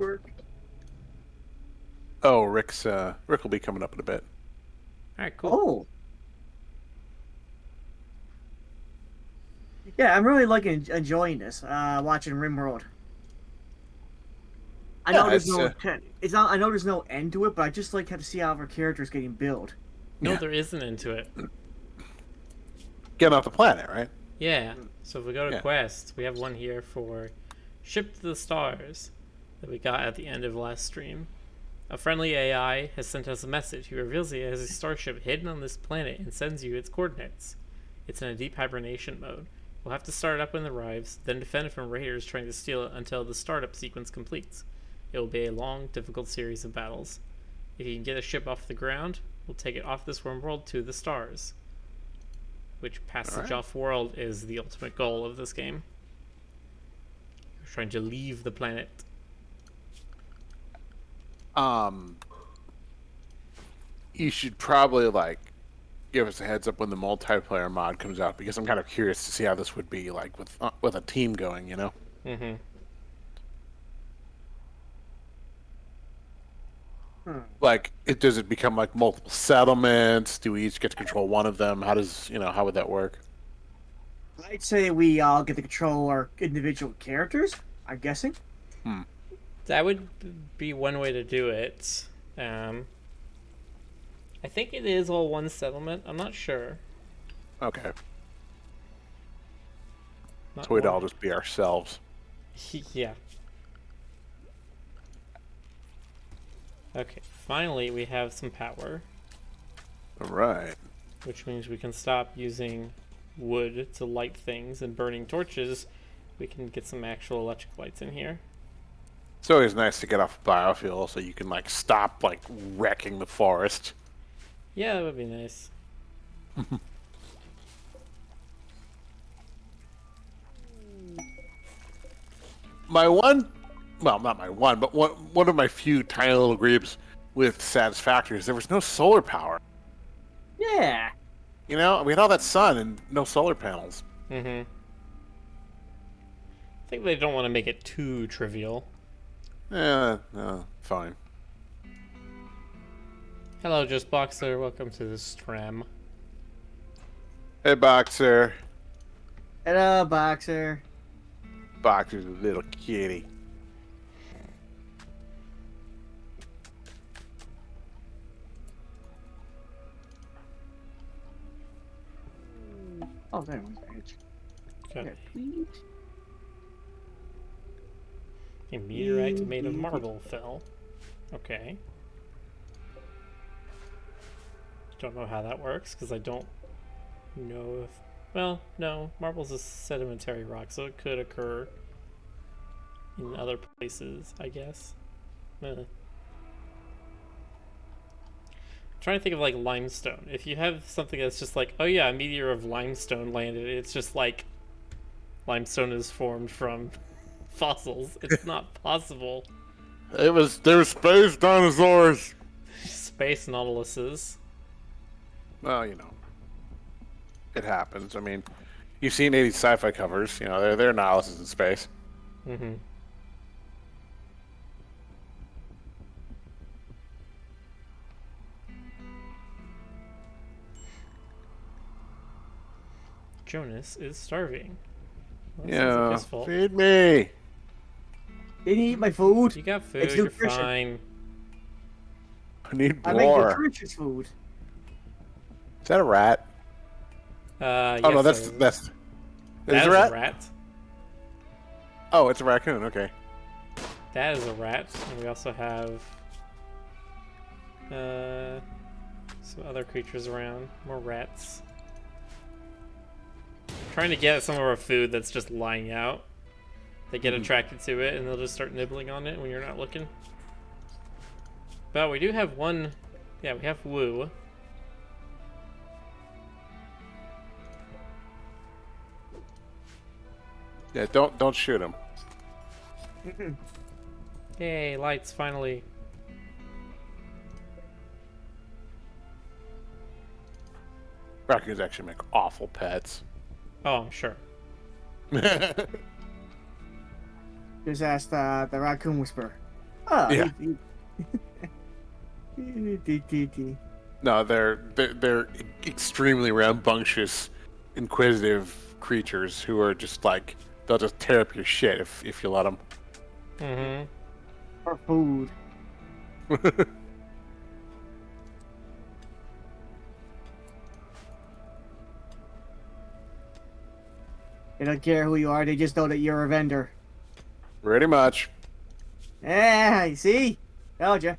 Work. Oh, Rick will be coming up in a bit. All right, cool. Oh, yeah, I'm really liking enjoying this. Watching RimWorld. I know Yeah, there's it's no it's not. I know there's no end to it, but I just like how to see how our characters getting built. No, yeah, there isn't into it. getting off the planet, right? Yeah. So if we go to Yeah. quests, we have one here for Ship to the Stars that we got at the end of last stream. A friendly AI has sent us a message. He reveals he has a starship hidden on this planet and sends you its coordinates. It's in a deep hibernation mode. We'll have to start it up when it arrives, then defend it from raiders trying to steal it until the startup sequence completes. It will be a long, difficult series of battles. If you can get a ship off the ground, we'll take it off this world to the stars. Which passage off world is the ultimate goal of this game. We're trying to leave the planet. You should probably like give us a heads up when the multiplayer mod comes out because I'm kind of curious to see how this would be like with a team going. You know. Mm-hmm. Like, does it become like multiple settlements? Do we each get to control one of them? How would that work? I'd say we all get to control our individual characters. I'm guessing. That would be one way to do it. I think it is all one settlement. I'm not sure. Okay, Not so we'd more- all just be ourselves. yeah. Okay, finally we have some power, All right. which means we can stop using wood to light things and burning torches. We can get some actual electric lights in here. It's always nice to get off biofuel so you can like stop like wrecking the forest. Yeah, that would be nice. My one, well, not my one, but one of my few tiny little gripes with Satisfactory is there was no solar power. Yeah. You know, we had all that sun and no solar panels. Mm-hmm. I think they don't want to make it too trivial. No, fine. Hello, Just Boxer. Welcome to the stream. Hey, Boxer. Hello, boxer. Boxer's a little kitty. Oh, there one's page. Okay. Please. A meteorite made of marble fell. Okay. Don't know how that works because I don't know if. Well, no, marble's a sedimentary rock, so it could occur in other places, I guess. Trying to think of like limestone. If you have something that's just like, oh yeah, a meteor of limestone landed, it's just like limestone is formed from fossils. It's not possible. There were space dinosaurs. Space nautiluses. Well, you know, it happens. I mean, you've seen 80s sci-fi covers. You know, they're analysis in space. Mm-hmm. Jonas is starving. Well, that sounds like Yeah, his fault. feed me. Didn't eat my food. You got food, It's you're nutrition. fine. I need I make more. nutritious food. Is that a rat? Yes, Oh no, that's that that's. Is that it is a rat? a rat. Oh, it's a raccoon. Okay. That is a rat. And we also have some other creatures around. More rats. Trying to get at some of our food that's just lying out. They get attracted to it and they'll just start nibbling on it when you're not looking. But we do have one. Yeah, we have Woo. Yeah, don't shoot him. Yay, lights finally. Raccoons actually make awful pets. Oh, I'm sure. Just ask the raccoon whisperer. Oh, Yeah. No, they're extremely rambunctious, inquisitive creatures who are just like they'll just tear up your shit if you let them. Mm-hmm. For food. They don't care who you are. They just know that you're a vendor. Pretty much. Yeah, you see? Told you.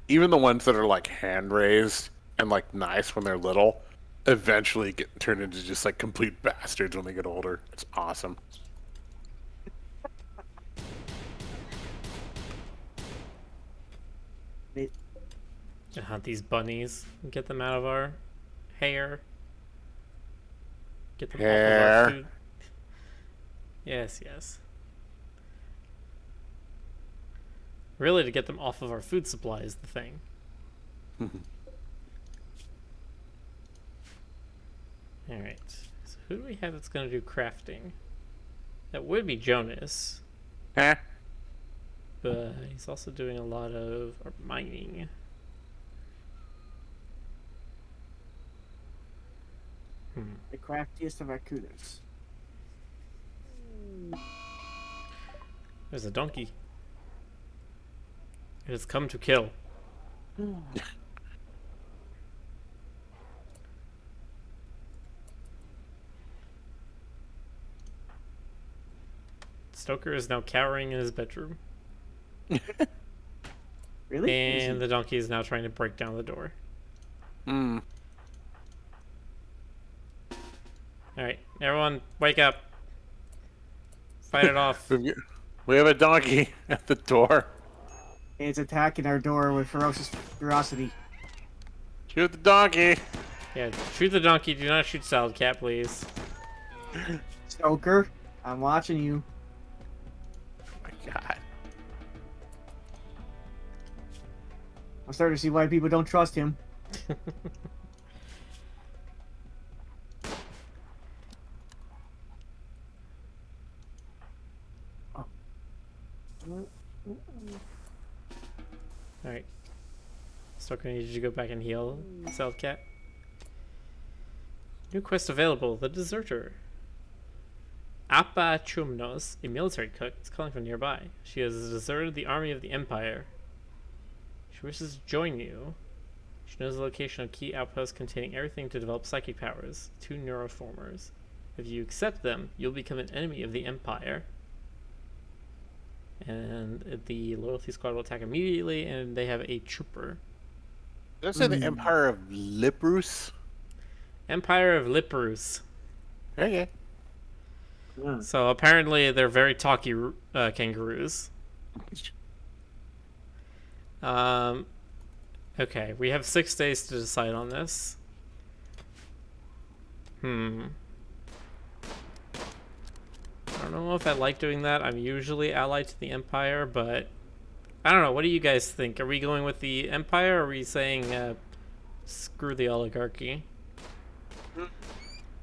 Even the ones that are like hand raised and like nice when they're little, eventually get turned into just like complete bastards when they get older. It's awesome. They, Hunt these bunnies and get them out of our hair. Get them off of Hair. our food. Yes, yes. Really, to get them off of our food supply is the thing. Alright. So who do we have that's going to do crafting? That would be Jonas. Huh? But he's also doing a lot of mining. the craftiest of raccoons. There's a donkey. It has come to kill. Stoker is now cowering in his bedroom. Really? And the donkey is now trying to break down the door. Mm. Alright, everyone, wake up. Fight it off. We have a donkey at the door. It's attacking our door with ferocious ferocity. Shoot the donkey. Yeah, shoot the donkey. Do not shoot Salad Cat, please. Stoker, I'm watching you. Oh my god. I'm starting to see why people don't trust him. Alright. Stoker needs you to go back and heal Salad Cat. New quest available, The Deserter. Appa Chumnos, a military cook, is calling from nearby. She has deserted the army of the Empire. She wishes to join you. She knows the location of key outposts containing everything to develop psychic powers, 2 neuroformers. If you accept them, you'll become an enemy of the Empire. And the loyalty squad will attack immediately, and they have a trooper. Did I say the Empire of Liprus? Empire of Liparus. Okay. So apparently they're very talky kangaroos. Okay, we have 6 days to decide on this. I don't know if I like doing that. I'm usually allied to the Empire, but I don't know. What do you guys think? Are we going with the Empire, or are we saying screw the oligarchy?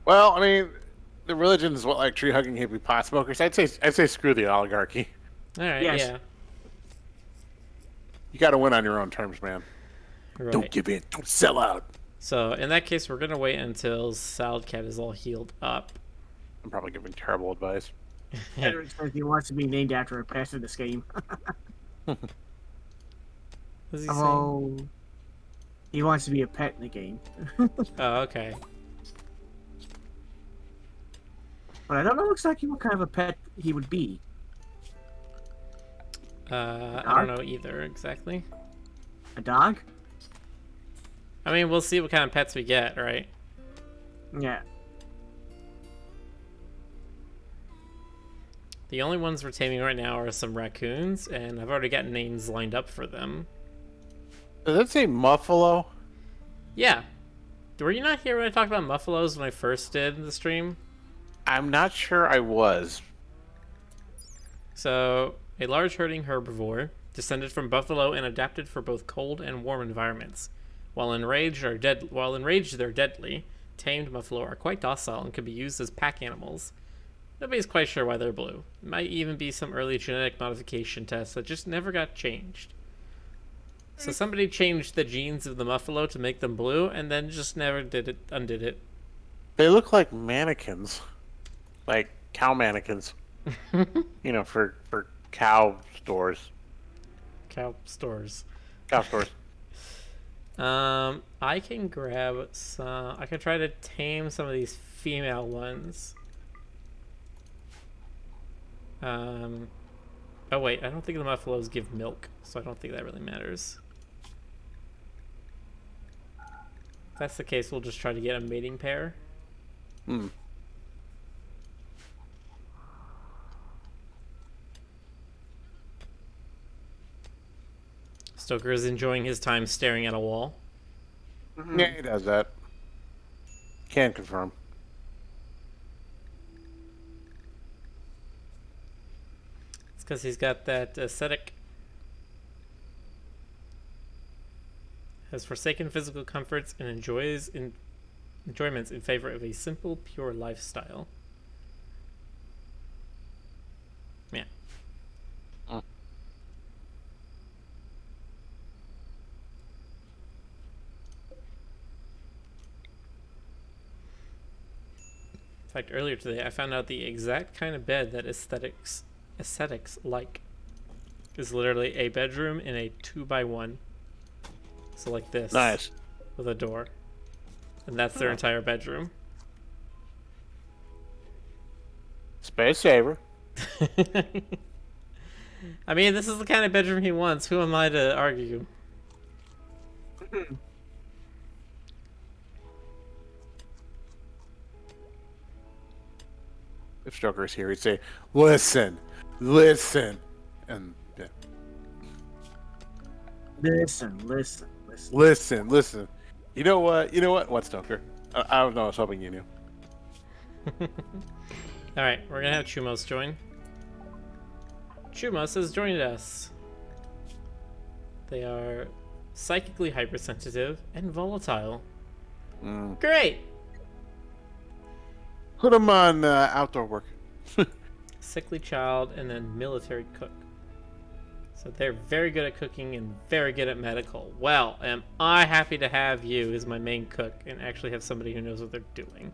Well, I mean, the religion is what, like tree hugging hippie pot smokers. I'd say screw the oligarchy. All right, Yes. yeah. You got to win on your own terms, man. Right. Don't give in. Don't sell out. So in that case, we're gonna wait until Salad Cat is all healed up. I'm probably giving terrible advice. Edward says he wants to be named after a pet in this game. What's he saying? Oh, he wants to be a pet in the game. Oh, okay. But I don't know exactly what kind of a pet he would be. I don't know either exactly. A dog? I mean, we'll see what kind of pets we get, right? Yeah. The only ones we're taming right now are some raccoons, and I've already got names lined up for them. Does that say Muffalo? Yeah. Were you not here when I talked about Muffalos when I first did the stream? I'm not sure I was. So, a large herding herbivore, descended from buffalo and adapted for both cold and warm environments. While enraged, they're deadly. Tamed buffalo are quite docile and can be used as pack animals. Nobody's quite sure why they're blue. Might even be some early genetic modification test that just never got changed. So somebody changed the genes of the muffalo to make them blue, and then just never undid it. They look like mannequins, like cow mannequins. You know, for cow stores. Cow stores. Cow stores. I can grab some. I can try to tame some of these female ones. Oh wait, I don't think the muffalos give milk, so I don't think that really matters. If that's the case, we'll just try to get a mating pair. Hmm. Stoker is enjoying his time staring at a wall. Yeah, he does that. Can confirm. It's because he's got that aesthetic. Has forsaken physical comforts and enjoyments in favor of a simple, pure lifestyle. Yeah. In fact, earlier today, I found out the exact kind of bed that aesthetics like. Is literally a bedroom in a 2x1. So like this. Nice. With a door. And that's their entire bedroom. Space saver. I mean, this is the kind of bedroom he wants. Who am I to argue? If Stoker's here, he'd say, "Listen, listen," and yeah. Listen. You know what? What, Stoker? I don't know. I was hoping you knew. All right, we're gonna have Chumos join. Chumos has joined us. They are psychically hypersensitive and volatile. Great. Put him on outdoor work. Sickly child and then military cook. So they're very good at cooking and very good at medical. Well, am I happy to have you as my main cook and actually have somebody who knows what they're doing.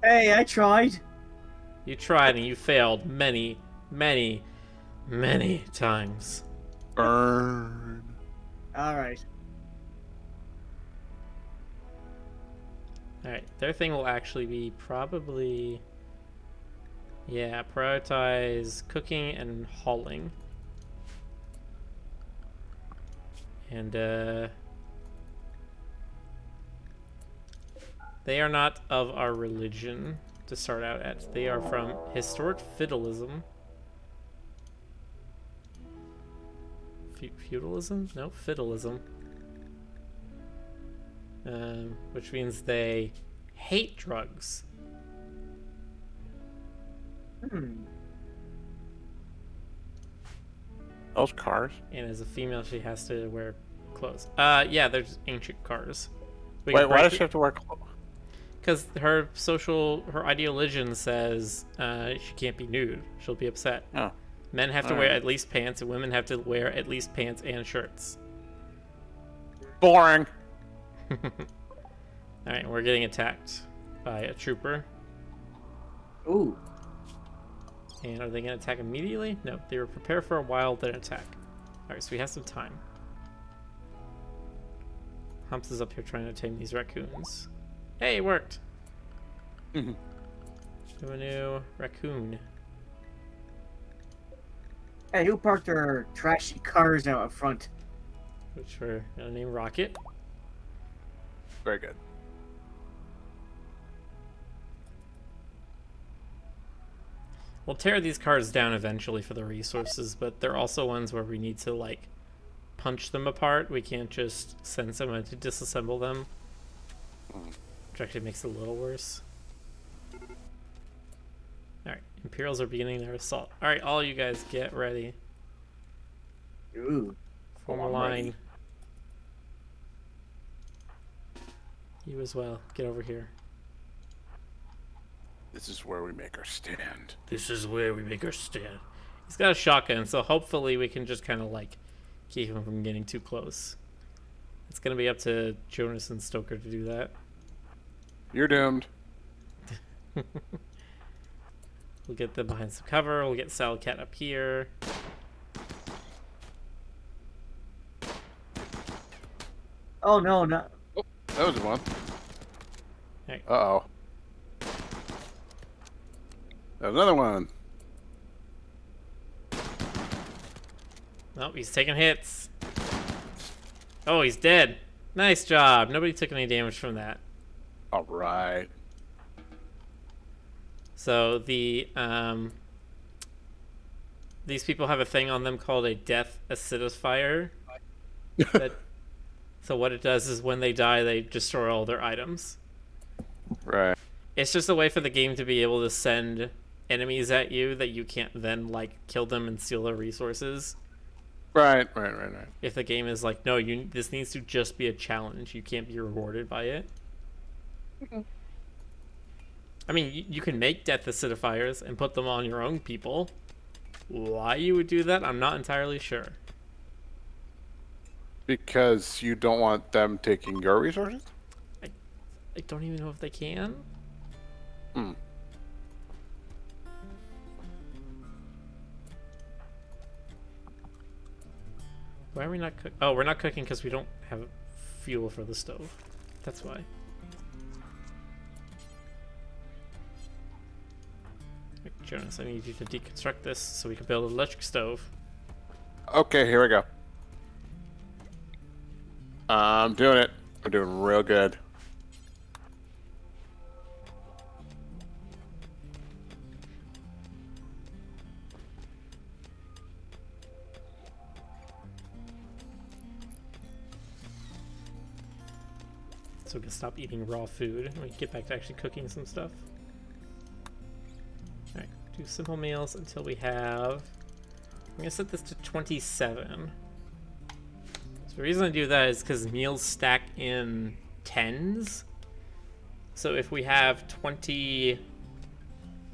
Hey, I tried. You tried and you failed many, many, many times. Burn. All right. Alright, their thing will actually be probably... Yeah, prioritize cooking and hauling. And, they are not of our religion to start out at. They are from historic feudalism. Feudalism? No, feudalism. Which means they hate drugs. Those cars. And as a female, she has to wear clothes. Yeah, they're just ancient cars. Wait, why does she have to wear clothes? Because her ideology says she can't be nude. She'll be upset. Oh. Men have to wear at least pants, and women have to wear at least pants and shirts. Boring. Alright, we're getting attacked by a trooper. Ooh. And are they going to attack immediately? No, they were prepared for a while, then attack. Alright, so we have some time. Humps is up here trying to tame these raccoons. Hey, it worked! Do a new raccoon. Hey, who parked their trashy cars out up front? Which we're going to name Rocket. Very good. We'll tear these cars down eventually for the resources, but they're also ones where we need to, like, punch them apart. We can't just send someone to disassemble them. Which actually makes it a little worse. Alright, Imperials are beginning their assault. Alright, all you guys get ready. Ooh. Form a line. You as well. Get over here. This is where we make our stand. This is where we make our stand. He's got a shotgun, so hopefully we can just kind of like keep him from getting too close. It's gonna be up to Jonas and Stoker to do that. You're doomed. We'll get them behind some cover. We'll get Salad Cat up here. Oh no, no. Oh, that was one. Right. Uh-oh. There's another one. Oh, he's taking hits. Oh, he's dead. Nice job. Nobody took any damage from that. All right. So the these people have a thing on them called a death acidifier. So what it does is when they die, they destroy all their items. Right. It's just a way for the game to be able to send enemies at you that you can't then like kill them and steal their resources. Right. If the game is like, no, this needs to just be a challenge. You can't be rewarded by it. I mean, you can make death acidifiers and put them on your own people. Why you would do that, I'm not entirely sure. Because you don't want them taking your resources? I don't even know if they can. Hmm. Why are we not cooking? Oh, we're not cooking because we don't have fuel for the stove. That's why. Right, Jonas, I need you to deconstruct this so we can build an electric stove. Okay, here we go. I'm doing it. I'm doing real good. So we can stop eating raw food and we can get back to actually cooking some stuff. Alright, do simple meals until we have... I'm going to set this to 27. So the reason I do that is because meals stack in tens. So if we have 20,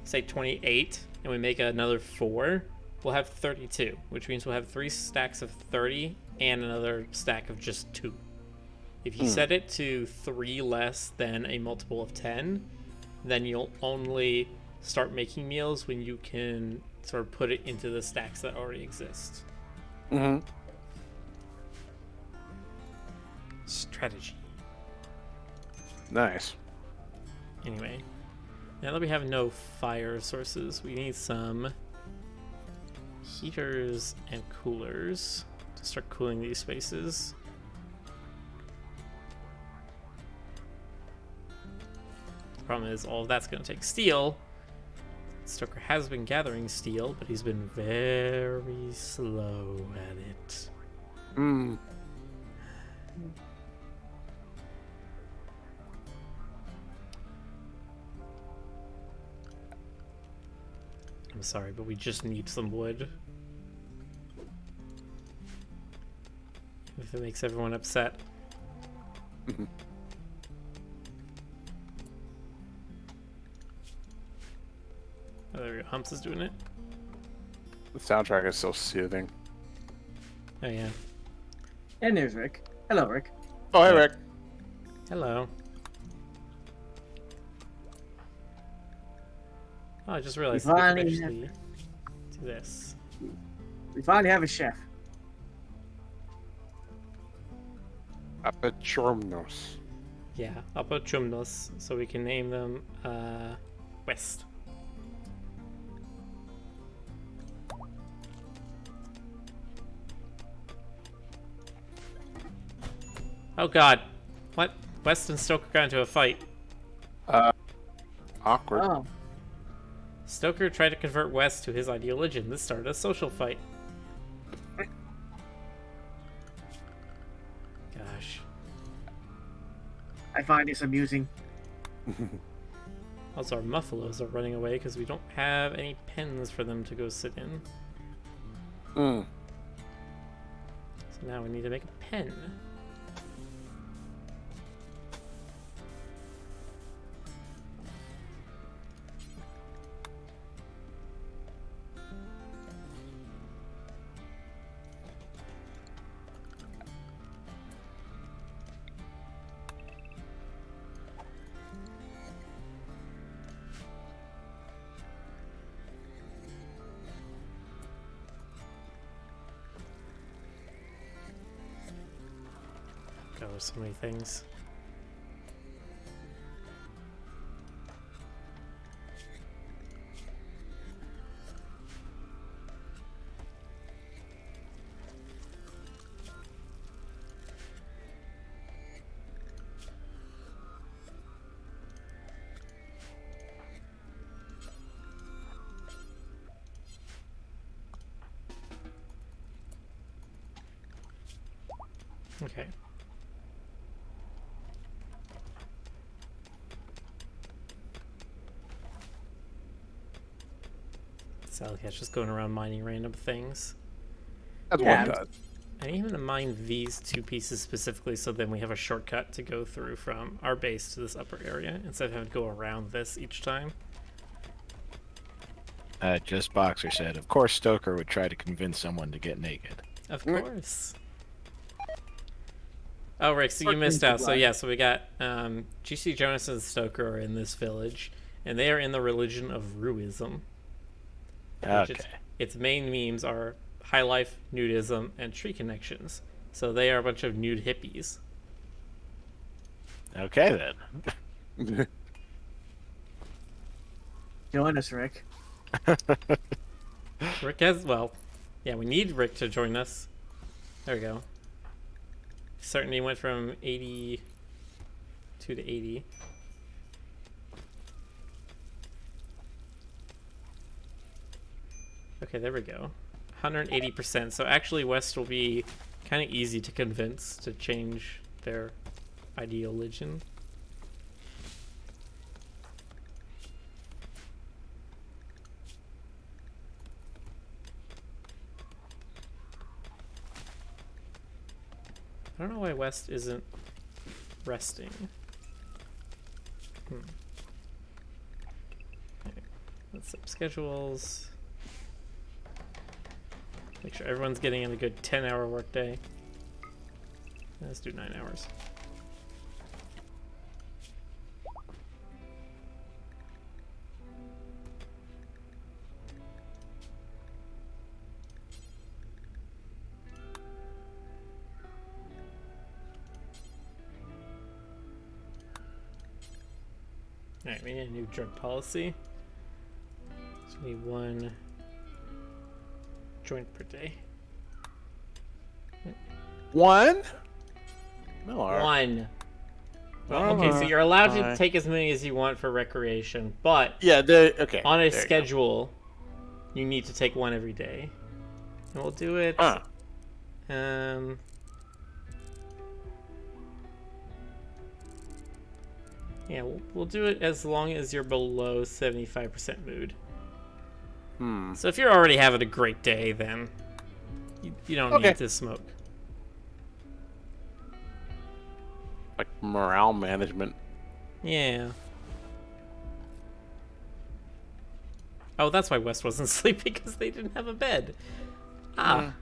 say 28, and we make another 4, we'll have 32, which means we'll have 3 stacks of 30 and another stack of just 2. If you set it to 3 less than a multiple of 10, then you'll only start making meals when you can sort of put it into the stacks that already exist. Mm-hmm. Strategy. Nice. Anyway, now that we have no fire sources, we need some heaters and coolers to start cooling these spaces. The problem is all of that's going to take steel. Stoker has been gathering steel, but he's been very slow at it. Hmm. I'm sorry, but we just need some wood. If it makes everyone upset. Oh, there we go. Humps is doing it. The soundtrack is so soothing. Oh, yeah. And there's Rick. Hello, Rick. Oh, hey, Rick. Hello. Oh, I just realized we can actually do this. We finally have a chef. Apechormnos. Yeah, Apachumnos, so we can name them West. Oh god. What? West and Stoker got into a fight. Awkward. Oh. Stoker tried to convert West to his ideology. This started a social fight. Gosh. I find this amusing. Also, our Muffalos are running away because we don't have any pens for them to go sit in. Mm. So now we need to make a pen. Oh, so many things. Okay. So yeah, it's just going around mining random things. That's Yeah. one does. I need him to mine these 2 pieces specifically, so then we have a shortcut to go through from our base to this upper area instead of having to go around this each time. Just Boxer said, of course Stoker would try to convince someone to get naked. Of course. Oh, Rick, so you missed out. So yeah, so we got GC Jonas and Stoker are in this village, and they are in the religion of Rooism. Okay. Its main memes are high life, nudism, and tree connections. So they are a bunch of nude hippies. Okay then. Join us, Rick. Rick has, well, yeah, we need Rick to join us. There we go. Certainty went from 82 to 80. Okay, there we go. 180%. So actually West will be kind of easy to convince to change their ideology. I don't know why West isn't resting. Okay. Let's set schedules. Make sure everyone's getting in a good 10-hour workday. Let's do 9 hours. Alright, we need a new drug policy. So we need 1 joint per day. 1? Miller. 1. Well, okay, so you're allowed to take as many as you want for recreation, but Yeah, okay. on a there you go. schedule, you need to take 1 every day. And we'll do it. Yeah, we'll do it as long as you're below 75% mood. So if you're already having a great day, then you don't need to smoke. Like morale management. Yeah. Oh, that's why West wasn't sleeping, because they didn't have a bed. Ah.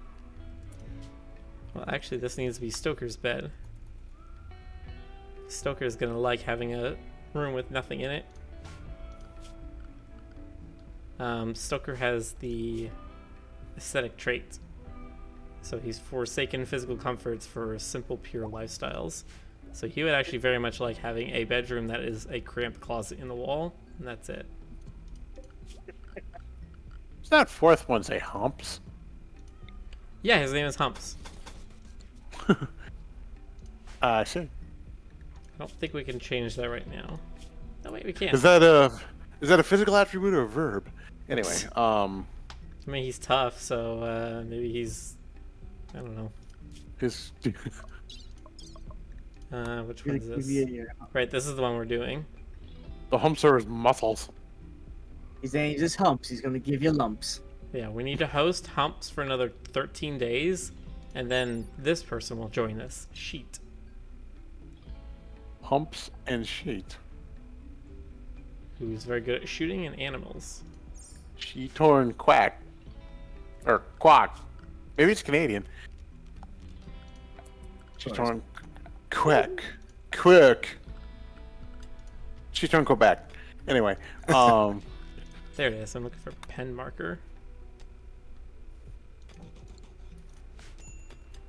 Well, actually, this needs to be Stoker's bed. Stoker's gonna like having a room with nothing in it. Stoker has the aesthetic trait. So he's forsaken physical comforts for simple, pure lifestyles. So he would actually very much like having a bedroom that is a cramped closet in the wall, and that's it. Does that 4th one say humps? Yeah, his name is Humps. I see. I don't think we can change that right now. Oh wait, we can. Is that a physical attribute or a verb? Anyway, I mean, he's tough, so maybe he's, I don't know. his Which one is this? Right, this is the one we're doing. the humps are his muscles. His name is Humps. He's gonna give you lumps. Yeah, we need to host Humps for another 13 days, and then this person will join us. Sheet. Humps and sheet. Who's very good at shooting and animals. Sheetorn quack. Or quack. Maybe it's Canadian. Sheetorn quack. Quick. Sheetorn Quebec. Anyway, There it is. I'm looking for a pen marker.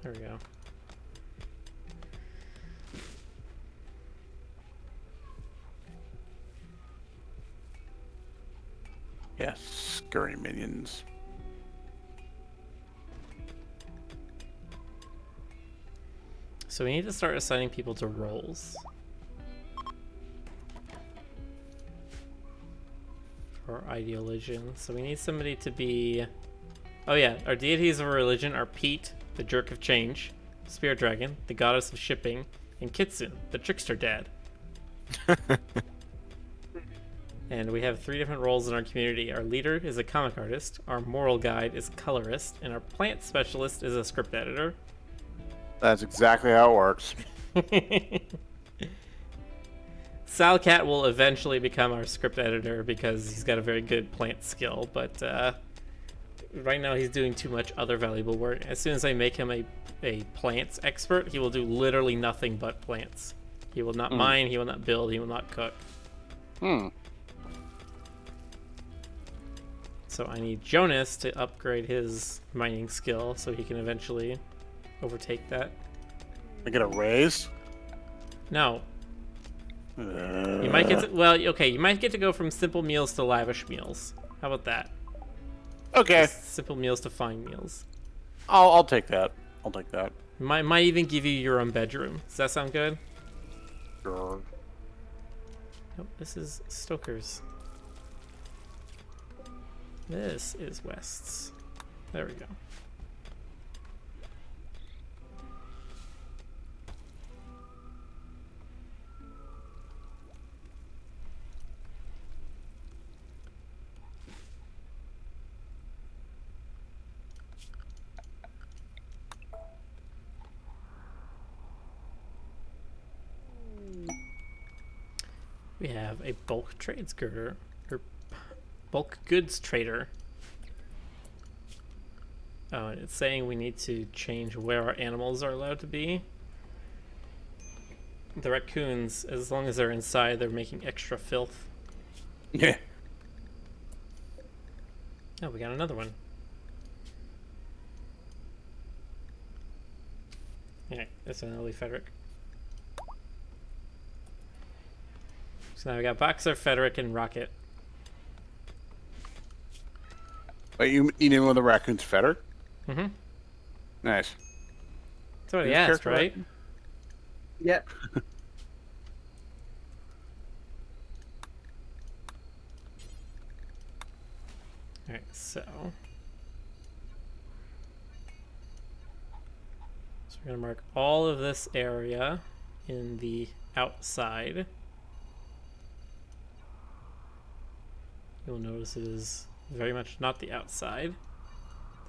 There we go. Yeah, scurry minions. So we need to start assigning people to roles. For our ideologian. So we need somebody to be... Oh yeah, our deities of our religion are Pete, the jerk of change, Spirit Dragon, the goddess of shipping, and Kitsune, the trickster dad. And we have 3 different roles in our community. Our leader is a comic artist, our moral guide is a colorist, and our plant specialist is a script editor. That's exactly how it works. Salcat will eventually become our script editor because he's got a very good plant skill, but right now he's doing too much other valuable work. As soon as I make him a plants expert, he will do literally nothing but plants. He will not mine, he will not build, he will not cook. So I need Jonas to upgrade his mining skill so he can eventually overtake that. I get a raise? No. You might get to, well, okay, you might get to go from simple meals to lavish meals. How about that? Okay. Just simple meals to fine meals. I'll take that. I'll take that. Might even give you your own bedroom. Does that sound good? Sure. Nope, this is Stoker's. This is West's. There we go. We have a bulk trades girder, or bulk goods trader. Oh, and it's saying we need to change where our animals are allowed to be. The raccoons, as long as they're inside, they're making extra filth. Yeah. Oh, we got another one. Alright, that's an early Frederick. So now we got Boxer, Frederick, and Rocket. Wait, you name one of the raccoons Feder? Mm-hmm. Nice. That's what he Who's asked, character right? raccoon? Yep. Alright, so we're going to mark all of this area in the outside. You'll notice it is very much not the outside.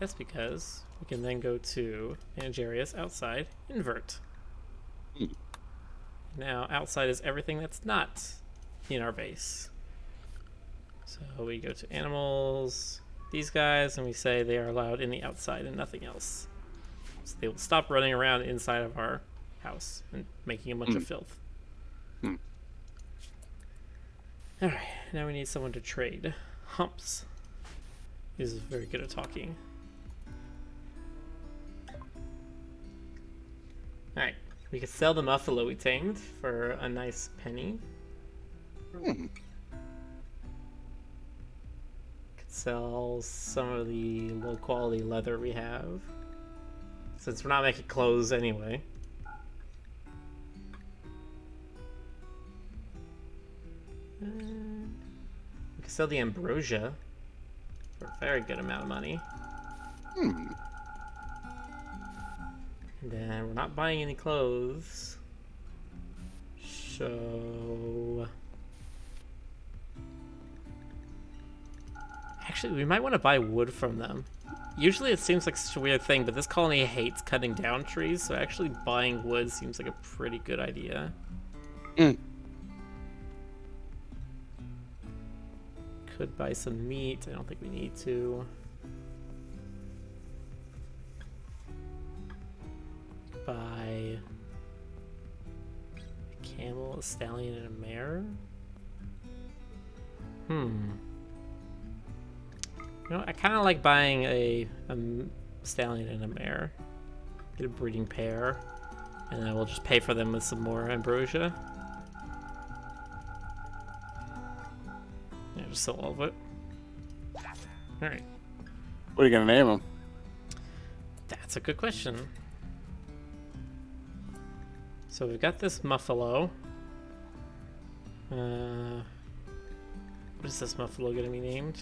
That's because we can then go to manage areas outside, invert. Now outside is everything that's not in our base. So we go to animals, these guys, and we say they are allowed in the outside and nothing else. So they will stop running around inside of our house and making a bunch of filth. Alright, now we need someone to trade. Humps is very good at talking. Alright, we could sell the muffalo we tamed for a nice penny. Could sell some of the low quality leather we have, since we're not making clothes anyway. We could sell the ambrosia for a very good amount of money. And then we're not buying any clothes, so actually we might want to buy wood from them. Usually it seems like such a weird thing, but this colony hates cutting down trees, so actually buying wood seems like a pretty good idea. Could buy some meat. I don't think we need to. Buy a camel, a stallion, and a mare. You know, I kind of like buying a stallion and a mare. Get a breeding pair, and then we'll just pay for them with some more ambrosia. Yeah, just sell all of it. All right. What are you gonna name him? That's a good question. So we've got this Muffalo. What is this Muffalo gonna be named?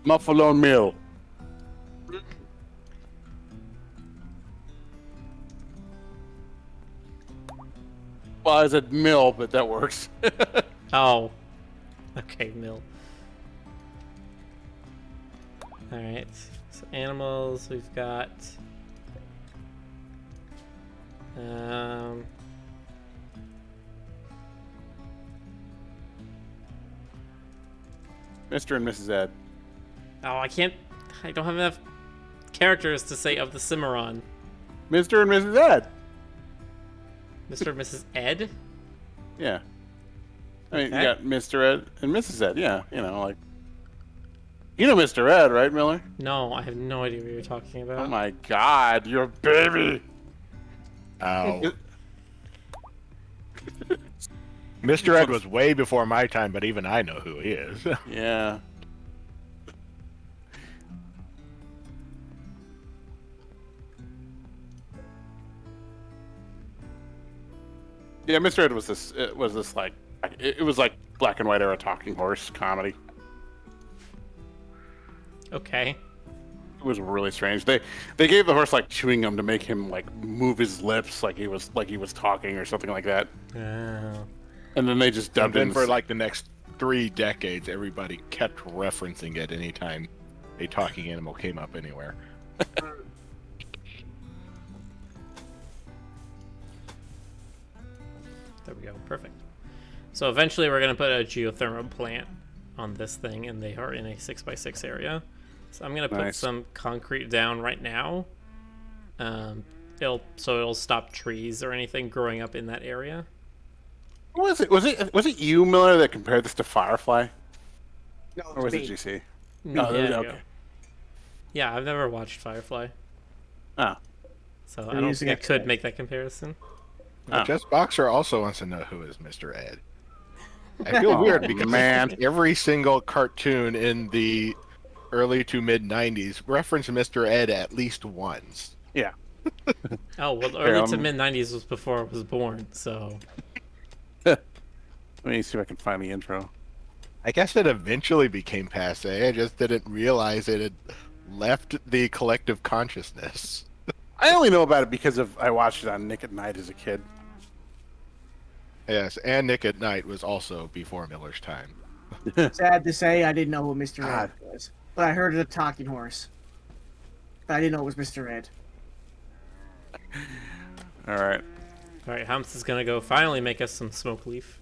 Muffalo Mill. Well, I said Mill, but that works. Oh. Okay, Mill. Alright. So animals, we've got... Mr. and Mrs. Ed. Oh, I don't have enough characters to say of the Cimarron. Mr. and Mrs. Ed. Mr. and Mrs. Ed? Yeah. I mean, Okay. you got Mr. Ed and Mrs. Ed. Yeah, you know, like. You know Mr. Ed, right, Miller? No, I have no idea what you're talking about. Oh my God, you're a baby. Ow. Mr. Ed was way before my time, but even I know who he is. Yeah. Yeah, Mr. Ed was this. It was this like. It was like black and white era talking horse comedy. Okay. It was really strange. They gave the horse like chewing gum to make him like move his lips like he was talking or something like that. Oh. And then they just And dubbed then in for like the next 3 decades, everybody kept referencing it anytime a talking animal came up anywhere. There we go. Perfect. So eventually we're going to put a geothermal plant on this thing, and they are in a 6x6 area. So I'm going to put Nice. some concrete down right now. It'll stop trees or anything growing up in that area. What was it? Was it you, Miller, that compared this to Firefly, No, or was it's it me. GC? Yeah, Oh, there you okay. go. Yeah, I've never watched Firefly, Oh, so We're I don't using think I could X-Ray. make that comparison. Oh. Jess Boxer also wants to know who is Mr. Ed. I feel weird because man. every single cartoon in the early to mid 90s referenced Mr. Ed at least once. yeah. Oh, well, early to um, mid 90s was before I was born, so... Let me see if I can find the intro. I guess it eventually became passe. I just didn't realize it had left the collective consciousness. I only know about it because I watched it on Nick at Night as a kid. Yes, and Nick at Night was also before Miller's time. Sad to say, I didn't know who Mr. God. Ed was, but I heard of the talking horse. But I didn't know it was Mr. Ed. All right. Alright, Humps is gonna go finally make us some smoke leaf.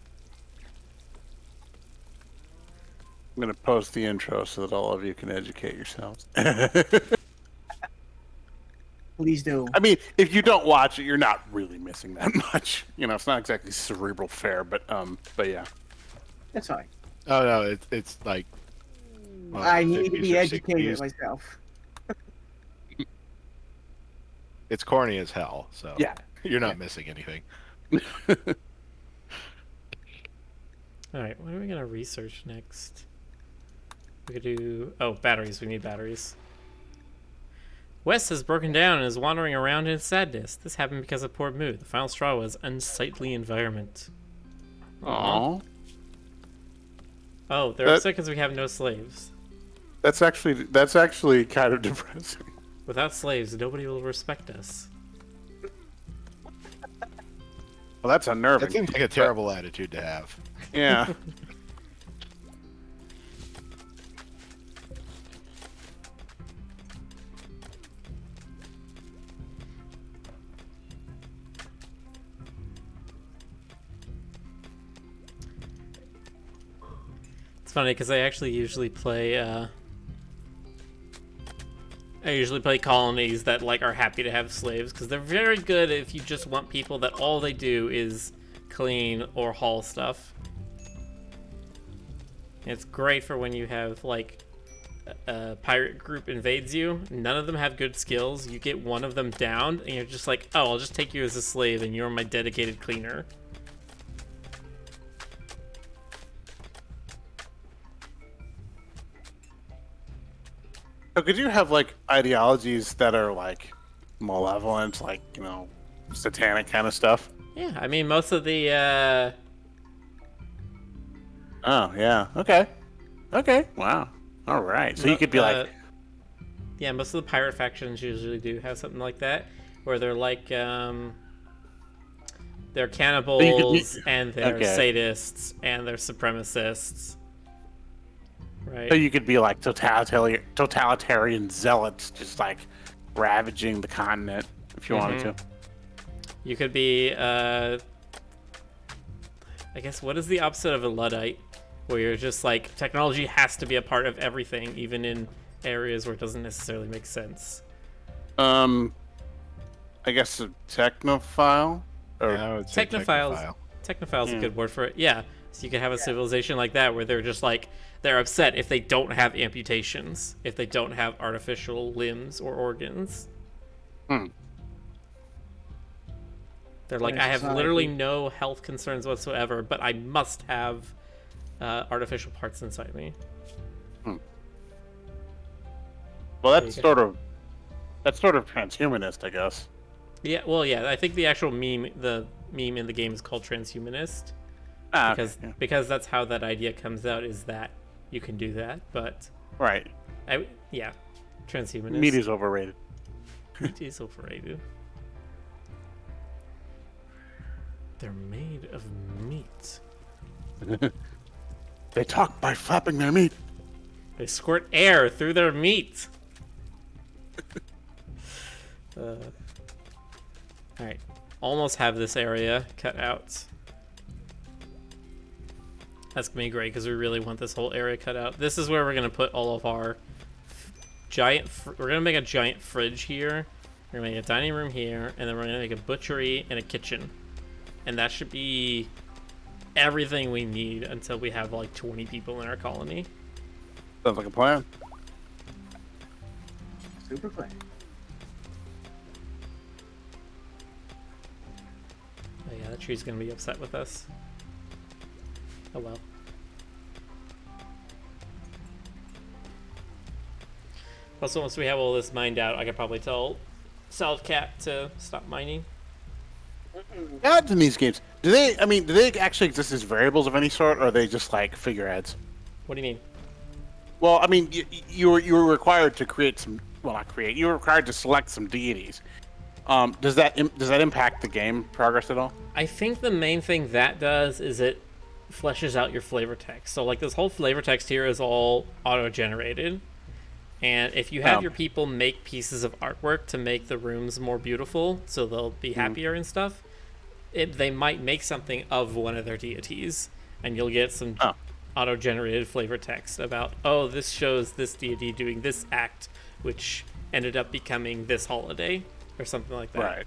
I'm gonna post the intro so that all of you can educate yourselves. Please do. I mean, if you don't watch it, you're not really missing that much. You know, it's not exactly cerebral fare, but yeah. That's fine. Oh no, it's like well, I need to 50s be or educated 60s. myself. It's corny as hell, so Yeah. you're not missing anything. Alright, what are we gonna research next? We could do... Oh, batteries. We need batteries. Wes has broken down and is wandering around in sadness. This happened because of poor mood. The final straw was unsightly environment. Aww. Oh, they're upset because we have no slaves. That's actually kind of depressing. Without slaves, nobody will respect us. Well, that's unnerving. That seems like a terrible attitude to have. Yeah. It's funny because I actually usually play colonies that like are happy to have slaves because they're very good if you just want people that all they do is clean or haul stuff. And it's great for when you have like a pirate group invades you. None of them have good skills. You get one of them downed and you're just like, oh, I'll just take you as a slave and you're my dedicated cleaner. So could you have like ideologies that are like malevolent, like satanic kind of stuff? Yeah, I mean most of the Oh yeah. Okay. Okay. Wow. All right. So you could be like, yeah, most of the pirate factions usually do have something like that, where they're like they're so you could be cannibals and they're okay. sadists and they're supremacists, right? So you could be like totalitarian zealots, just like ravaging the continent if you wanted to. You could be I guess what is the opposite of a Luddite? Where you're just like technology has to be a part of everything, even in areas where it doesn't necessarily make sense. I guess a technophile. Or Yeah, I would say technophile. Technophile's a good word for it. Yeah. So you could have a civilization like that where they're just like they're upset if they don't have amputations, if they don't have artificial limbs or organs. They're like, I have literally no health concerns whatsoever, but I must have artificial parts inside me. Well, that's sort of transhumanist, I guess. Yeah, well, yeah, I think the actual meme in the game is called transhumanist. Because that's how that idea comes out, is that you can do that, but right. Yeah, transhumanist. Meat is overrated. Meat is overrated. They're made of meat. They talk by flapping their meat. They squirt air through their meat. Alright. Almost have this area cut out. That's gonna be great because we really want this whole area cut out. This is where we're gonna put all of our we're gonna make a giant fridge here. We're gonna make a dining room here, and then we're gonna make a butchery and a kitchen. And that should be everything we need until we have like 20 people in our colony. Sounds like a plan. Super plan. Oh yeah, that tree's gonna be upset with us. Oh well. Also, once we have all this mined out, I could probably tell Salad Cat to stop mining. Ads in these games, do they actually exist as variables of any sort, or are they just like figureheads? What do you mean? Well, I mean, you were required to create some. Well, not create. You were required to select some deities. Does that impact the game progress at all? I think the main thing that does is it fleshes out your flavor text. So like this whole flavor text here is all auto-generated. And if you have your people make pieces of artwork to make the rooms more beautiful, so they'll be happier and stuff, they might make something of one of their deities, and you'll get some auto-generated flavor text about, oh, this shows this deity doing this act, which ended up becoming this holiday, or something like that. Right.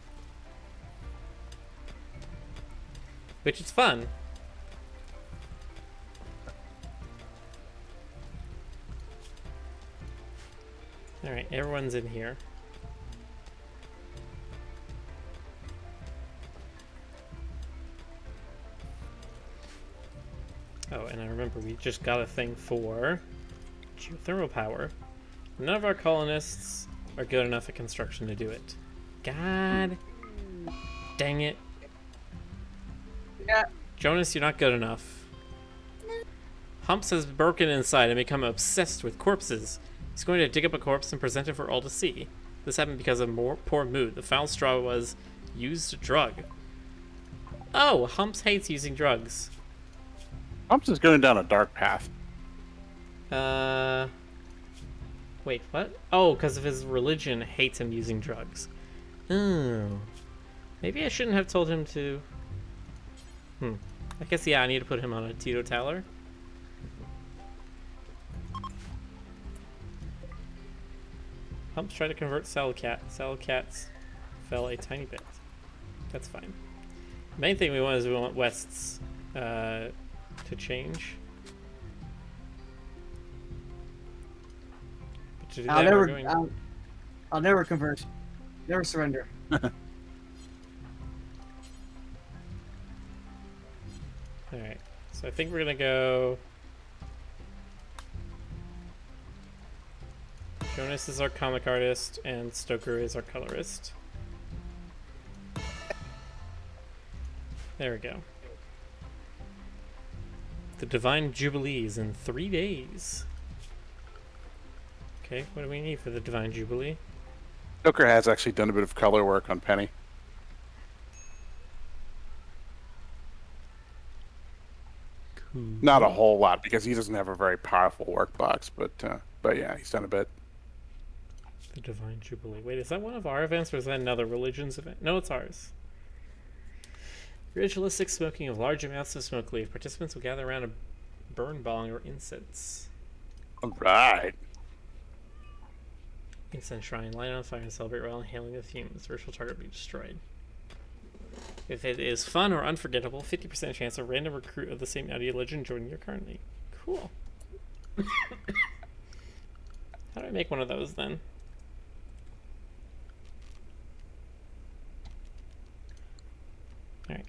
Which is fun. Alright, everyone's in here. Oh, and I remember we just got a thing for geothermal power. None of our colonists are good enough at construction to do it. God dang it. Yeah. Jonas, you're not good enough. Humps has broken inside and become obsessed with corpses. He's going to dig up a corpse and present it for all to see. This happened because of poor mood. The foul straw was used drug. Oh, Humps hates using drugs. Humps is going down a dark path. Wait, what? Oh, because of his religion hates him using drugs. Oh. Maybe I shouldn't have told him to... I guess, yeah, I need to put him on a teetotaler. Humps tried to convert Salad Cat. Salad Cat's fell a tiny bit. That's fine. The main thing we want is we want West's to change. But to do that, we're going... I'll never convert. Never surrender. Alright, so I think we're gonna go... Jonas is our comic artist, and Stoker is our colorist. There we go. The Divine Jubilee is in 3 days. Okay, what do we need for the Divine Jubilee? Joker has actually done a bit of color work on Penny. Cool. Not a whole lot because he doesn't have a very powerful workbox, but yeah, he's done a bit. The Divine Jubilee. Wait, is that one of our events or is that another religion's event? No, it's ours. Ritualistic smoking of large amounts of smoke leaf. Participants will gather around a burn bong or incense. All right. Incense shrine. Light on fire and celebrate while inhaling the fumes. Virtual target will be destroyed. If it is fun or unforgettable, 50% chance a random recruit of the same ideology joining your currently. Cool. How do I make one of those then? Alright.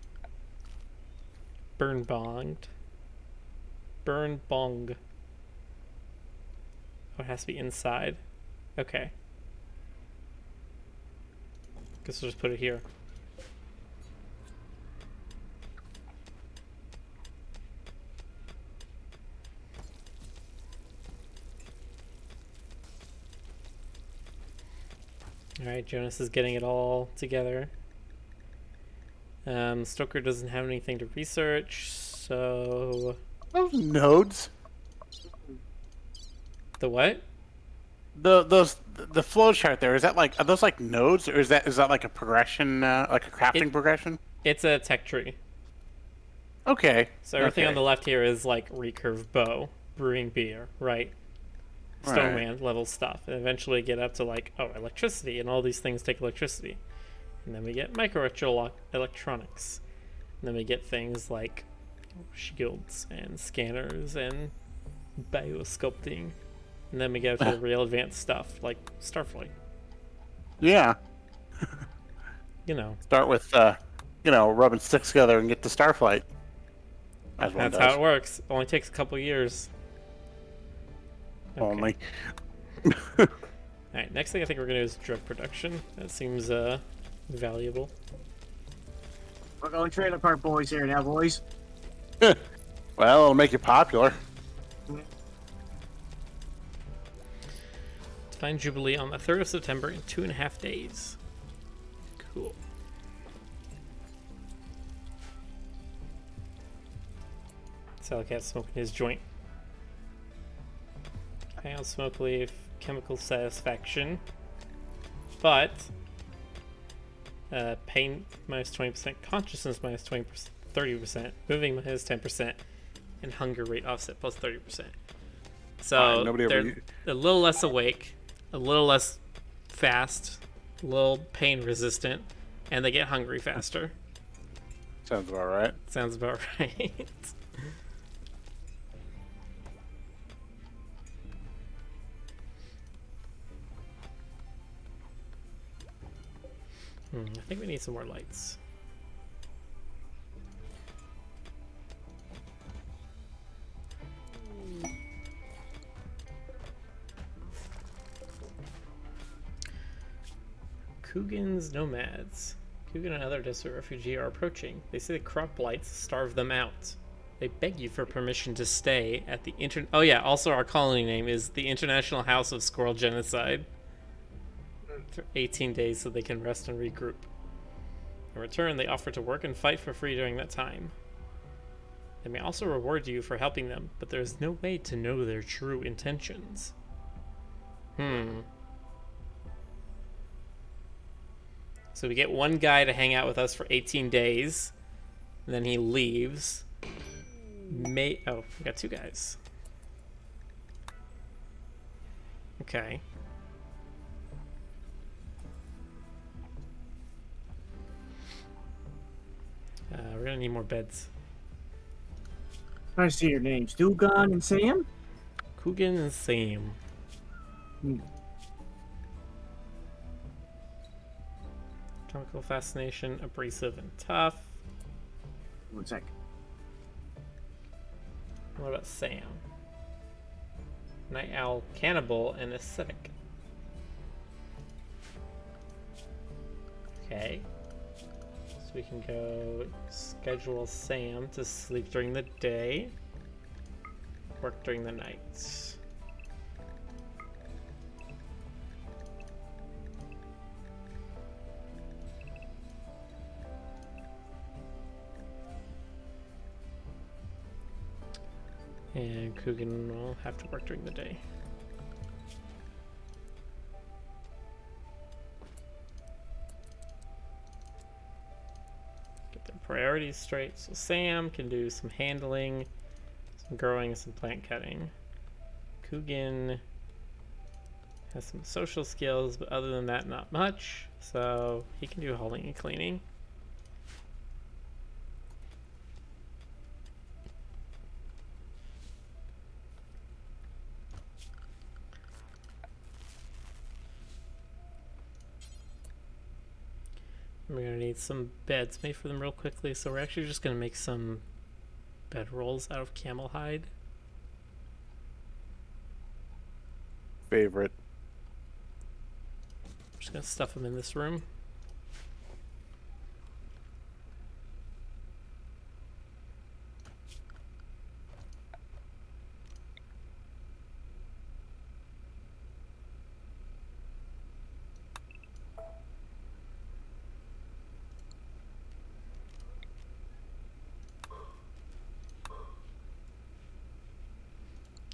Burn bonged. Burn bong. Oh, it has to be inside. Okay. Guess we'll just put it here. Alright, Jonas is getting it all together. Stoker doesn't have anything to research, so... Those nodes. The what? The flow chart there, is that like, are those like nodes, or is that like a progression, like a crafting progression? It's a tech tree. Okay. So everything okay. on the left here is like recurve bow, brewing beer, right? Stoneman level stuff. And eventually get up to like, oh, electricity, and all these things take electricity. And then we get microelectronics. And then we get things like shields and scanners and biosculpting. And then we go to the real advanced stuff, like Starflight. Yeah. You know. Start with, rubbing sticks together and get to Starflight. That's how it works. Only takes a couple years. Okay. Only. Alright, next thing I think we're going to do is drug production. That seems valuable. We're going trailer park boys here now, boys. Well, it'll make you popular. Divine Jubilee on the 3rd of September in 2.5 days. Cool. Salcat smoking his joint. Hang on, smoke leaf, chemical satisfaction. But pain minus 20%, consciousness minus 20%, 30%, moving minus 10%, and hunger rate offset plus 30%. So they're a little less awake, a little less fast, a little pain resistant, and they get hungry faster. Sounds about right. Sounds about right. I think we need some more lights. Coogan's nomads. Coogan and other desert refugee are approaching. They say the crop blights starve them out. They beg you for permission to stay at the Oh yeah, also our colony name is the International House of Squirrel Genocide. For 18 days so they can rest and regroup. In return, they offer to work and fight for free during that time. They may also reward you for helping them, but there is no way to know their true intentions. So we get one guy to hang out with us for 18 days, and then he leaves. Oh, we got 2 guys. Okay. We're gonna need more beds. I see your names. Dugan and Sam? Coogan and Sam. Chemical fascination, abrasive and tough. 1 sec. What about Sam? Night owl, cannibal, and aesthetic. Okay. So we can go schedule Sam to sleep during the day, work during the night. And Coogan will have to work during the day. Get their priorities straight. So Sam can do some handling, some growing, some plant cutting. Coogan has some social skills, but other than that, not much. So he can do hauling and cleaning. We're gonna need some beds made for them real quickly, so we're actually just gonna make some bed rolls out of camel hide. Favorite. I'm just gonna stuff them in this room.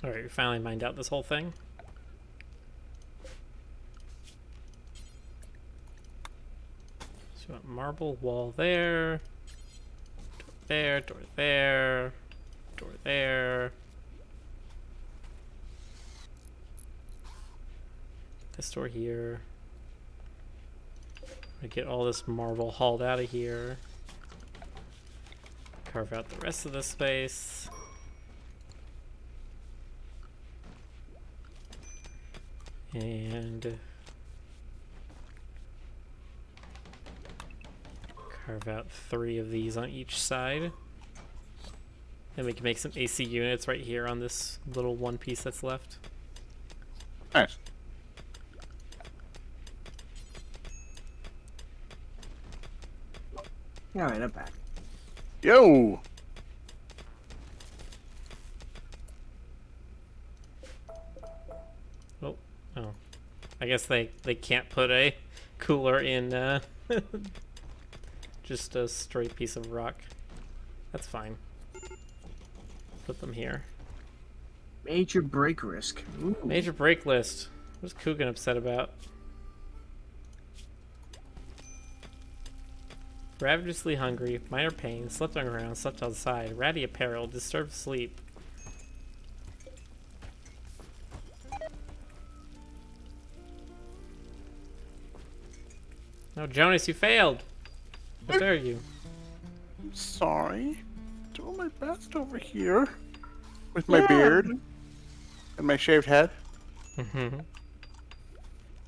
Alright, we finally mined out this whole thing. So we want marble wall there, door there, door there, door there. This door here. I get all this marble hauled out of here. Carve out the rest of the space. And carve out 3 of these on each side. Then we can make some AC units right here on this little one piece that's left. Nice. Alright, I'm back. Yo! Oh, I guess they can't put a cooler in just a straight piece of rock. That's fine. Put them here. Major break risk. Ooh. Major break list. What's Coogan upset about? Ravenously hungry, minor pain, slept on ground, slept outside, ratty apparel, disturbed sleep. No, Jonas, you failed! How dare you? I'm sorry. Doing my best over here. With my beard and my shaved head. Mm-hmm.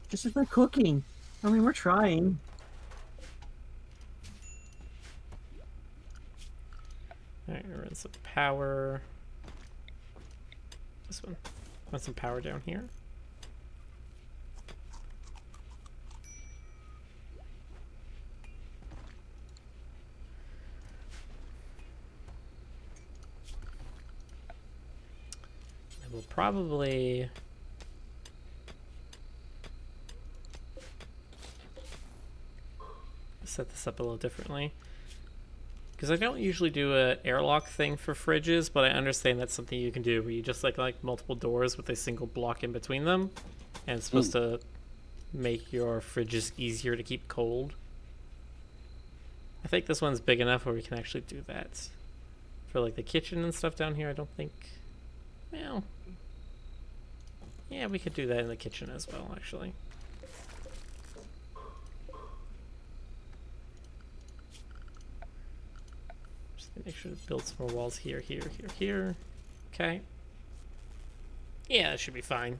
Just like my cooking. I mean, we're trying. Alright, run some power. This one. Run some power down here. And we'll probably set this up a little differently. Because I don't usually do a airlock thing for fridges, but I understand that's something you can do where you just like multiple doors with a single block in between them, and it's supposed to make your fridges easier to keep cold. I think this one's big enough where we can actually do that. For like the kitchen and stuff down here, I don't think, well, yeah, we could do that in the kitchen as well, actually. Make sure to build some more walls here, here, here, here. Okay. Yeah, that should be fine.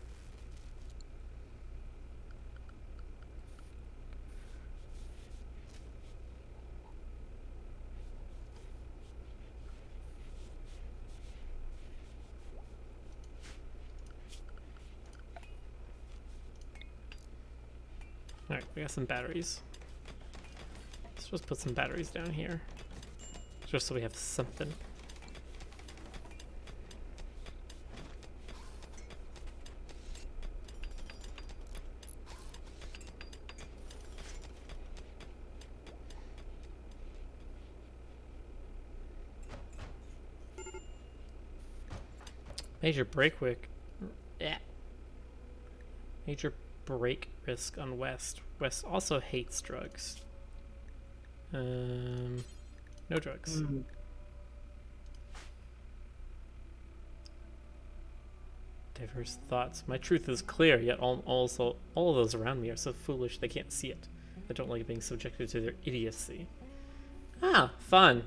Alright, we got some batteries. Let's just put some batteries down here. Just so we have something. Major brake wick. Yeah. Major brake risk on West. West also hates drugs. No drugs. Diverse thoughts. My truth is clear, yet all of those around me are so foolish they can't see it. I don't like being subjected to their idiocy. Ah, fun.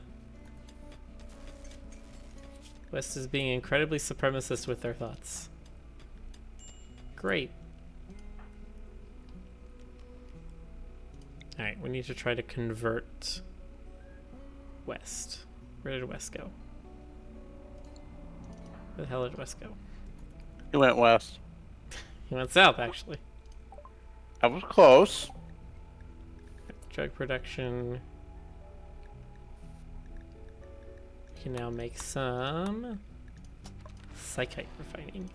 West is being incredibly supremacist with their thoughts. Great. Alright, we need to try to convert West. Where did West go? Where the hell did West go? He went west. He went south, actually. I was close. Drug production. We can now make some psychite refining.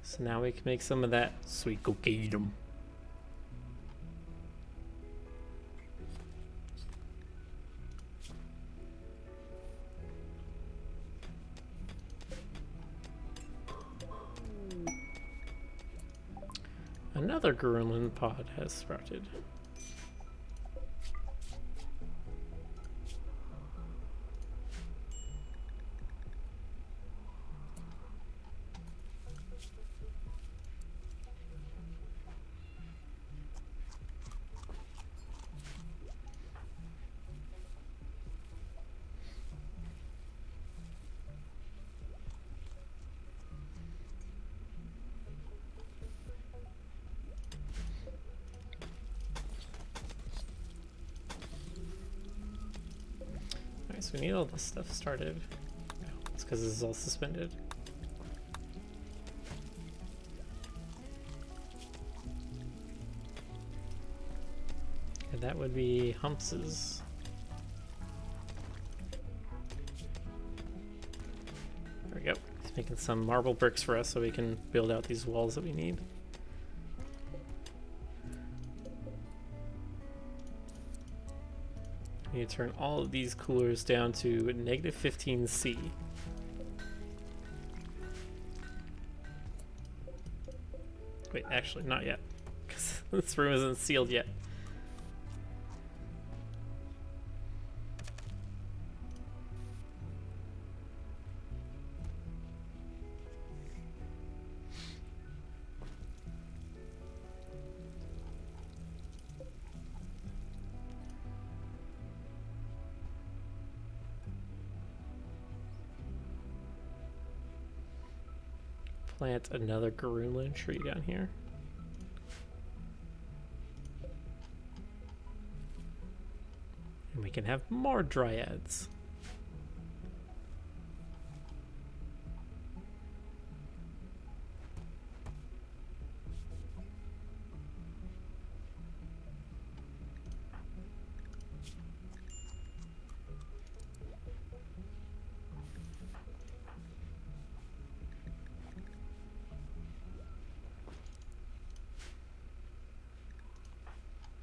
So now we can make some of that sweet cocaine. Another Gremlin pod has sprouted. So we need all this stuff started. No, it's because this is all suspended. And that would be Humps's. There we go. He's making some marble bricks for us so we can build out these walls that we need. We need to turn all of these coolers down to negative 15C. Wait, actually, not yet. Because this room isn't sealed yet. Plant another Garulin tree down here. And we can have more dryads.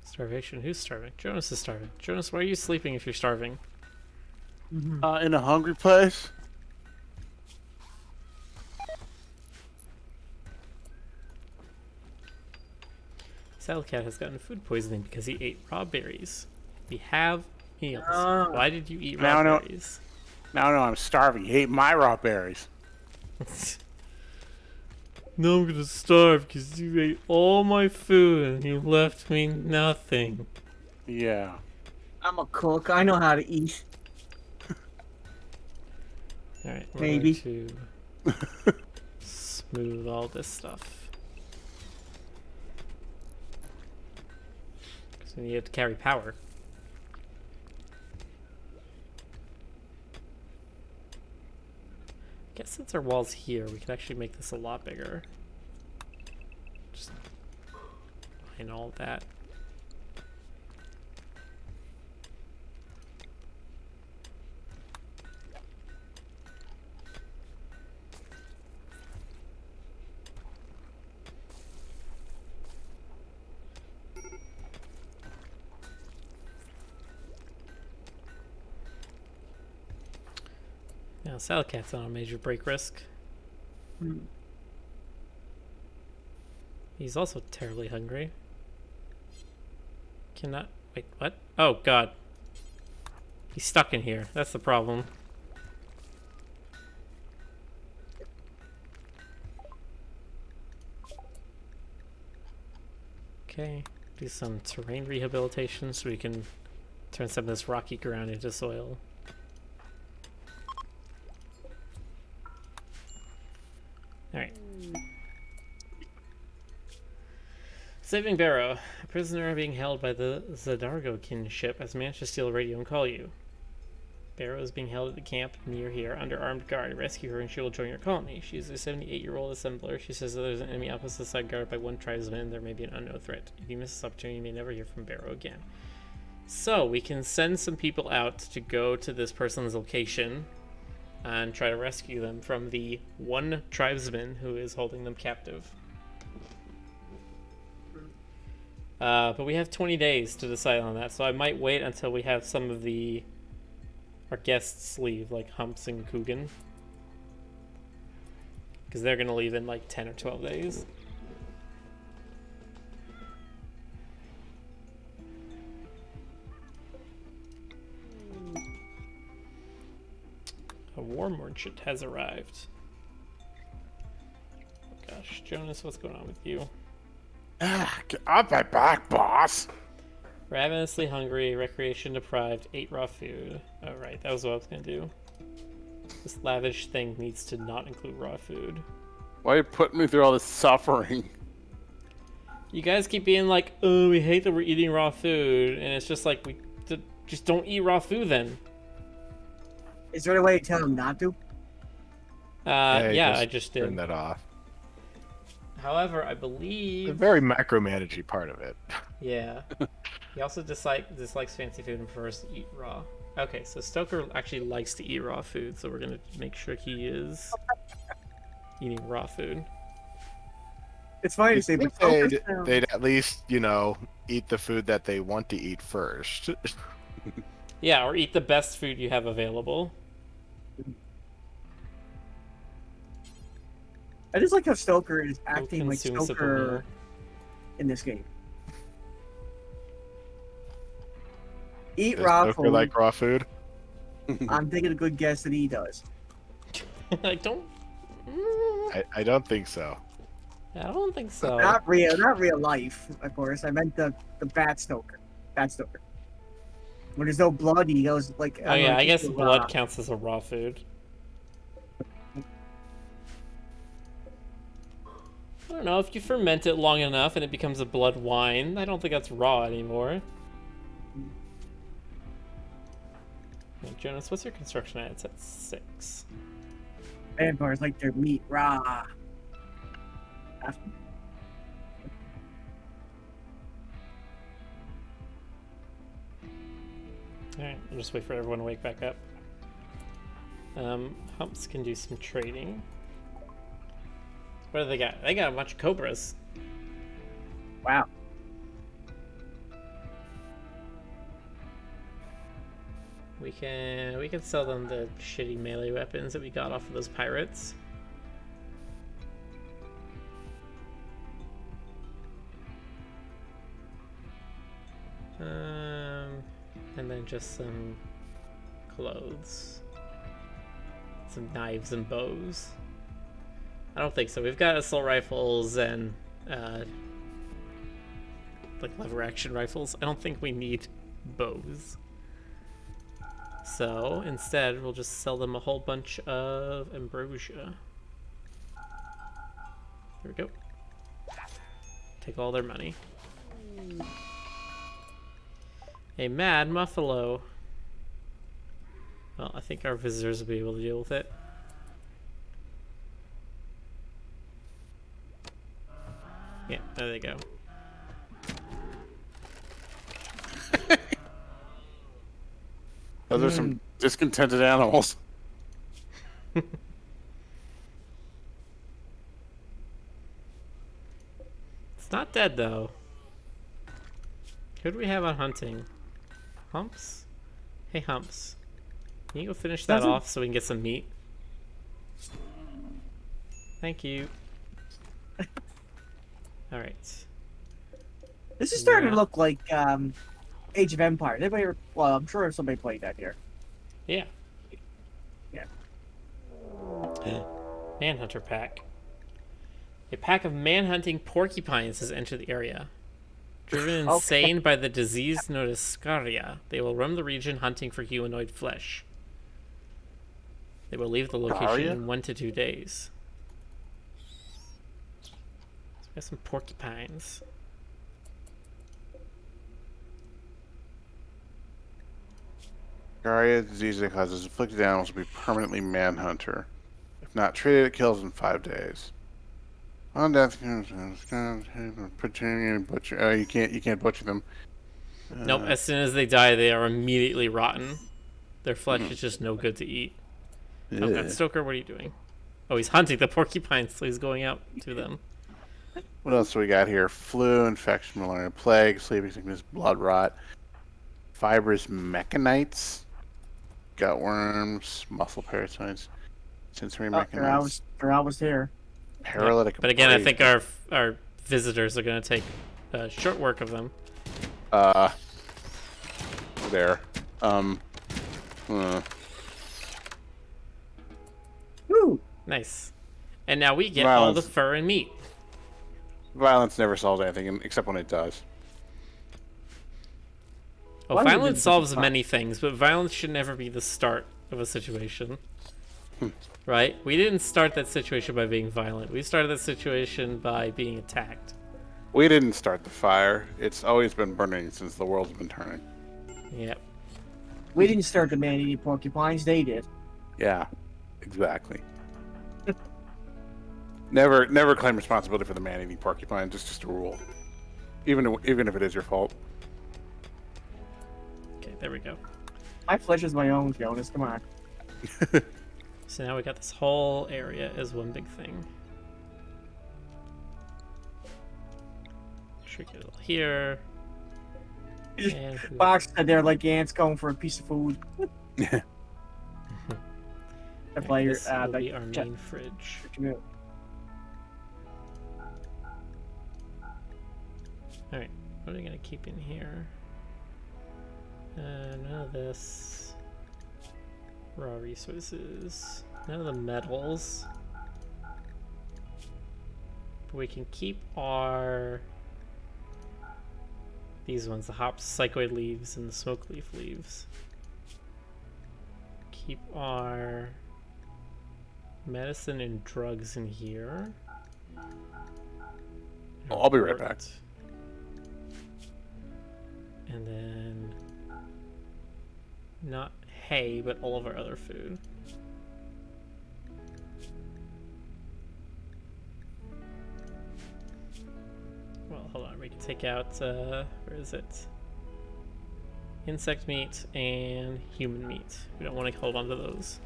Starvation? Who's starving? Jonas is starving. Jonas, why are you sleeping if you're starving? Mm-hmm. In a hungry place. Saddlecat has gotten food poisoning because he ate raw berries. We have meals. Oh. Why did you eat Now raw I know- berries? Now I know I'm starving. He ate my raw berries. No, I'm gonna starve because you ate all my food and you left me nothing. Yeah. I'm a cook. I know how to eat. Alright, we're Maybe. going to smooth all this stuff. Because we need to carry power. I guess since our wall's here, we can actually make this a lot bigger. Just mine all that. Now, Salcat's on a major break risk. He's also terribly hungry. Cannot... Wait, what? Oh, God. He's stuck in here. That's the problem. Okay. Do some terrain rehabilitation so we can turn some of this rocky ground into soil. Alright. Saving Barrow. A prisoner being held by the Zadargo kinship has managed to steal a radio and call you. Barrow is being held at the camp near here under armed guard. Rescue her and she will join your colony. She is a 78-year-old assembler. She says that there's an enemy opposite side guarded by one tribesman. There may be an unknown threat. If you miss this opportunity, you may never hear from Barrow again. So, we can send some people out to go to this person's location and try to rescue them from the one tribesman who is holding them captive. But we have 20 days to decide on that, so I might wait until we have some of our guests leave, like Humps and Coogan. Because they're going to leave in like 10 or 12 days. A war merchant has arrived. Oh gosh, Jonas, what's going on with you? Get off my back, boss! Ravenously hungry, recreation deprived, ate raw food. Oh right, that was what I was gonna do. This lavish thing needs to not include raw food. Why are you putting me through all this suffering? You guys keep being like, oh, we hate that we're eating raw food, and it's just like, just don't eat raw food then. Is there any way to tell them not to? Yeah, I just Turn did. that off. However, I The believe... very macromanagey part of it. Yeah. He also dislikes fancy food and prefers to eat raw. Okay, so Stoker actually likes to eat raw food, so we're gonna make sure he is eating raw food. It's funny to say, You'd but think they'd at least, eat the food that they want to eat first. Yeah, or eat the best food you have available. I just like how Stoker is acting like consume simple Stoker meal. in this game. Eat Does raw Joker food. like raw food? I'm taking a good guess that he does. I don't I don't think so. think so. Not real life, of course. I meant the Bat Stoker. Bat Stoker. When there's no blood, he goes like. Oh yeah, I guess raw. blood counts as a raw food. I don't know, if you ferment it long enough and it becomes a blood wine, I don't think that's raw anymore. Hey, Jonas, what's your construction at? It's at 6. Vampires like their meat raw. Alright, I'll just wait for everyone to wake back up. Humps can do some trading. What do they got? They got a bunch of cobras. Wow. We can sell them the shitty melee weapons that we got off of those pirates. And then just some clothes. Some knives and bows. I don't think so. We've got assault rifles and like lever action rifles. I don't think we need bows. So instead, we'll just sell them a whole bunch of ambrosia. There we go. Take all their money. A mad muffalo. Well, I think our visitors will be able to deal with it. Yeah, there they go. Those are some discontented animals. It's not dead though. Who do we have on hunting? Humps? Hey Humps. Can you go finish that Doesn't- off so we can get some meat? Thank you. All right. This is starting Yeah. to look like Age of Empires. Anybody? Well, I'm sure somebody played that here. Yeah. Yeah. Manhunter pack. A pack of manhunting porcupines has entered the area. Driven insane by the disease known as scaria, they will roam the region hunting for humanoid flesh. They will leave the location Scaria? in 1 to 2 days. So we got some porcupines. Scaria disease that causes afflicted animals will be permanently manhunter. If not treated, it kills in 5 days. On death, butcher. Oh, you can't butcher them. Nope, as soon as they die, they are immediately rotten. Their flesh is just no good to eat. Oh god, Stoker, what are you doing? Oh, he's hunting the porcupines, so he's going out to them. What else do we got here? Flu, infection, malaria, plague, sleeping sickness, blood rot, fibrous mechanites, gutworms, muscle parasites, sensory mechanites, They're almost here. paralytic. But again, I think abrasion. our visitors are going to take short work of them. There. Woo! Nice. And now we get all the Violence. fur and meat. Violence never solves anything, except when it does. Well, Why would violence it solves be many things, but violence should never be the start of a situation. Right? We didn't start that situation by being violent. We started that situation by being attacked. We didn't start the fire. It's always been burning since the world's been turning. Yep. We didn't start the man-eating porcupines. They did. Yeah, exactly. Never claim responsibility for the man-eating porcupines. It's just a rule. Even if it is your fault. Okay, there we go. My flesh is my own, Jonas. Come on. So now we got this whole area as one big thing. Trick it all here. And Box said they're like ants going for a piece of food. The player, this will be our main fridge. Alright, what are we gonna keep in here? None of this. Raw resources. None of the metals. But we can keep our... these ones, the hops, psychoid leaves, and the smoke leaf leaves. Keep our medicine and drugs in here. I'll be right back. And then not hay, but all of our other food. Well, hold on. We can take out, where is it? Insect meat and human meat. We don't want to hold on to those.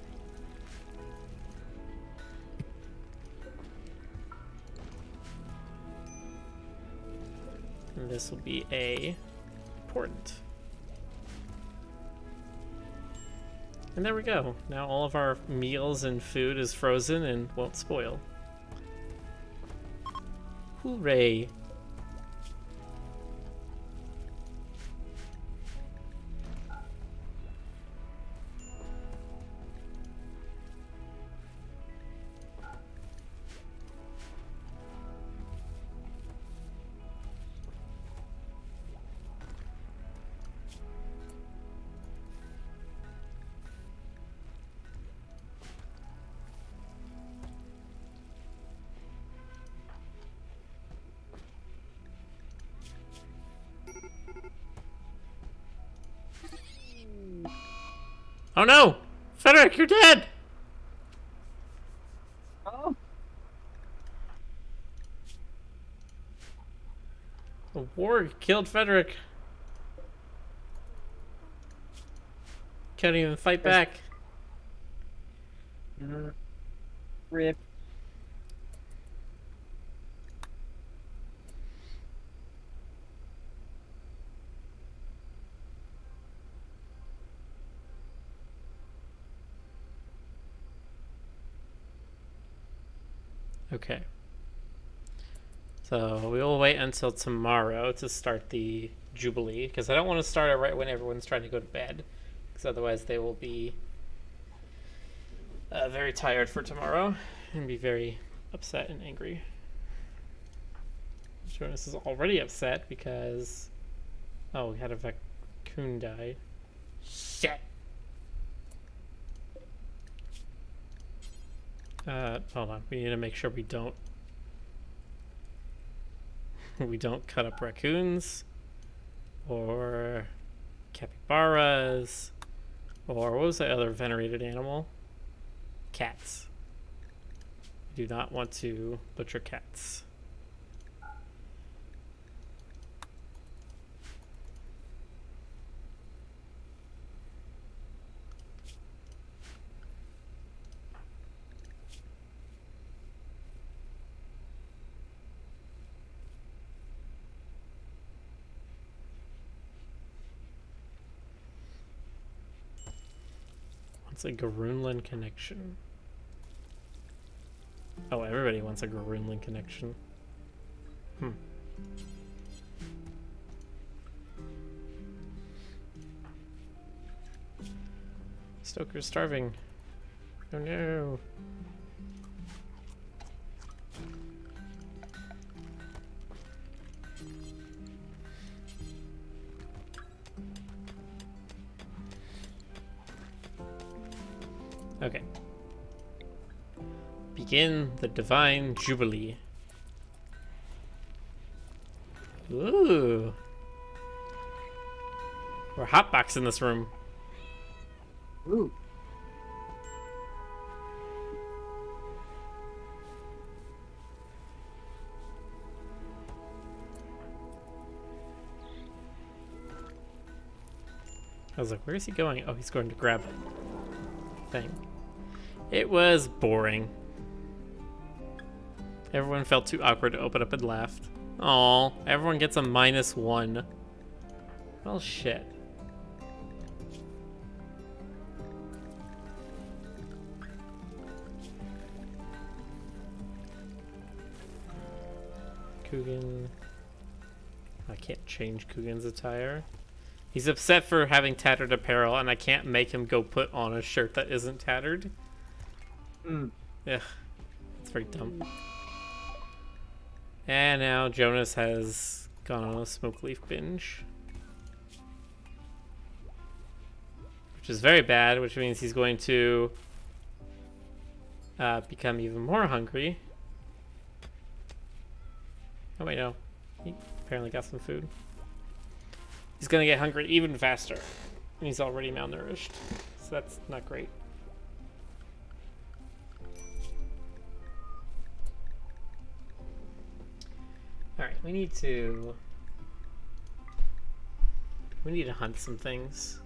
And this will be a important. And there we go. Now all of our meals and food is frozen and won't spoil. Hooray! Oh no! Frederick, you're dead! Oh, The warg killed Frederick. Can't even fight back. rip. Okay. So we will wait until tomorrow to start the Jubilee, because I don't want to start it right when everyone's trying to go to bed, because otherwise they will be very tired for tomorrow and be very upset and angry. Jonas is already upset because... Oh, we had a raccoon die. Shit! Hold on. We need to make sure we don't... we don't cut up raccoons. Or... capybaras. Or what was the other venerated animal? Cats. We do not want to butcher cats. What's a Garunland connection? Oh, everybody wants a Garunland connection. Stoker's starving. Oh no. Okay. Begin the Divine Jubilee. Ooh. We're hotboxing this room. Ooh. I was like, where is he going? Oh, he's going to grab thing. It was boring. Everyone felt too awkward to open up and laughed. Aw, everyone gets a -1. Well, shit. Coogan. I can't change Coogan's attire. He's upset for having tattered apparel, and I can't make him go put on a shirt that isn't tattered. Ugh. It's very dumb. And now Jonas has gone on a smoke leaf binge. Which is very bad, which means he's going to become even more hungry. Oh wait, no. He apparently got some food. He's gonna get hungry even faster. And he's already malnourished. So that's not great. Alright, we need to hunt some things.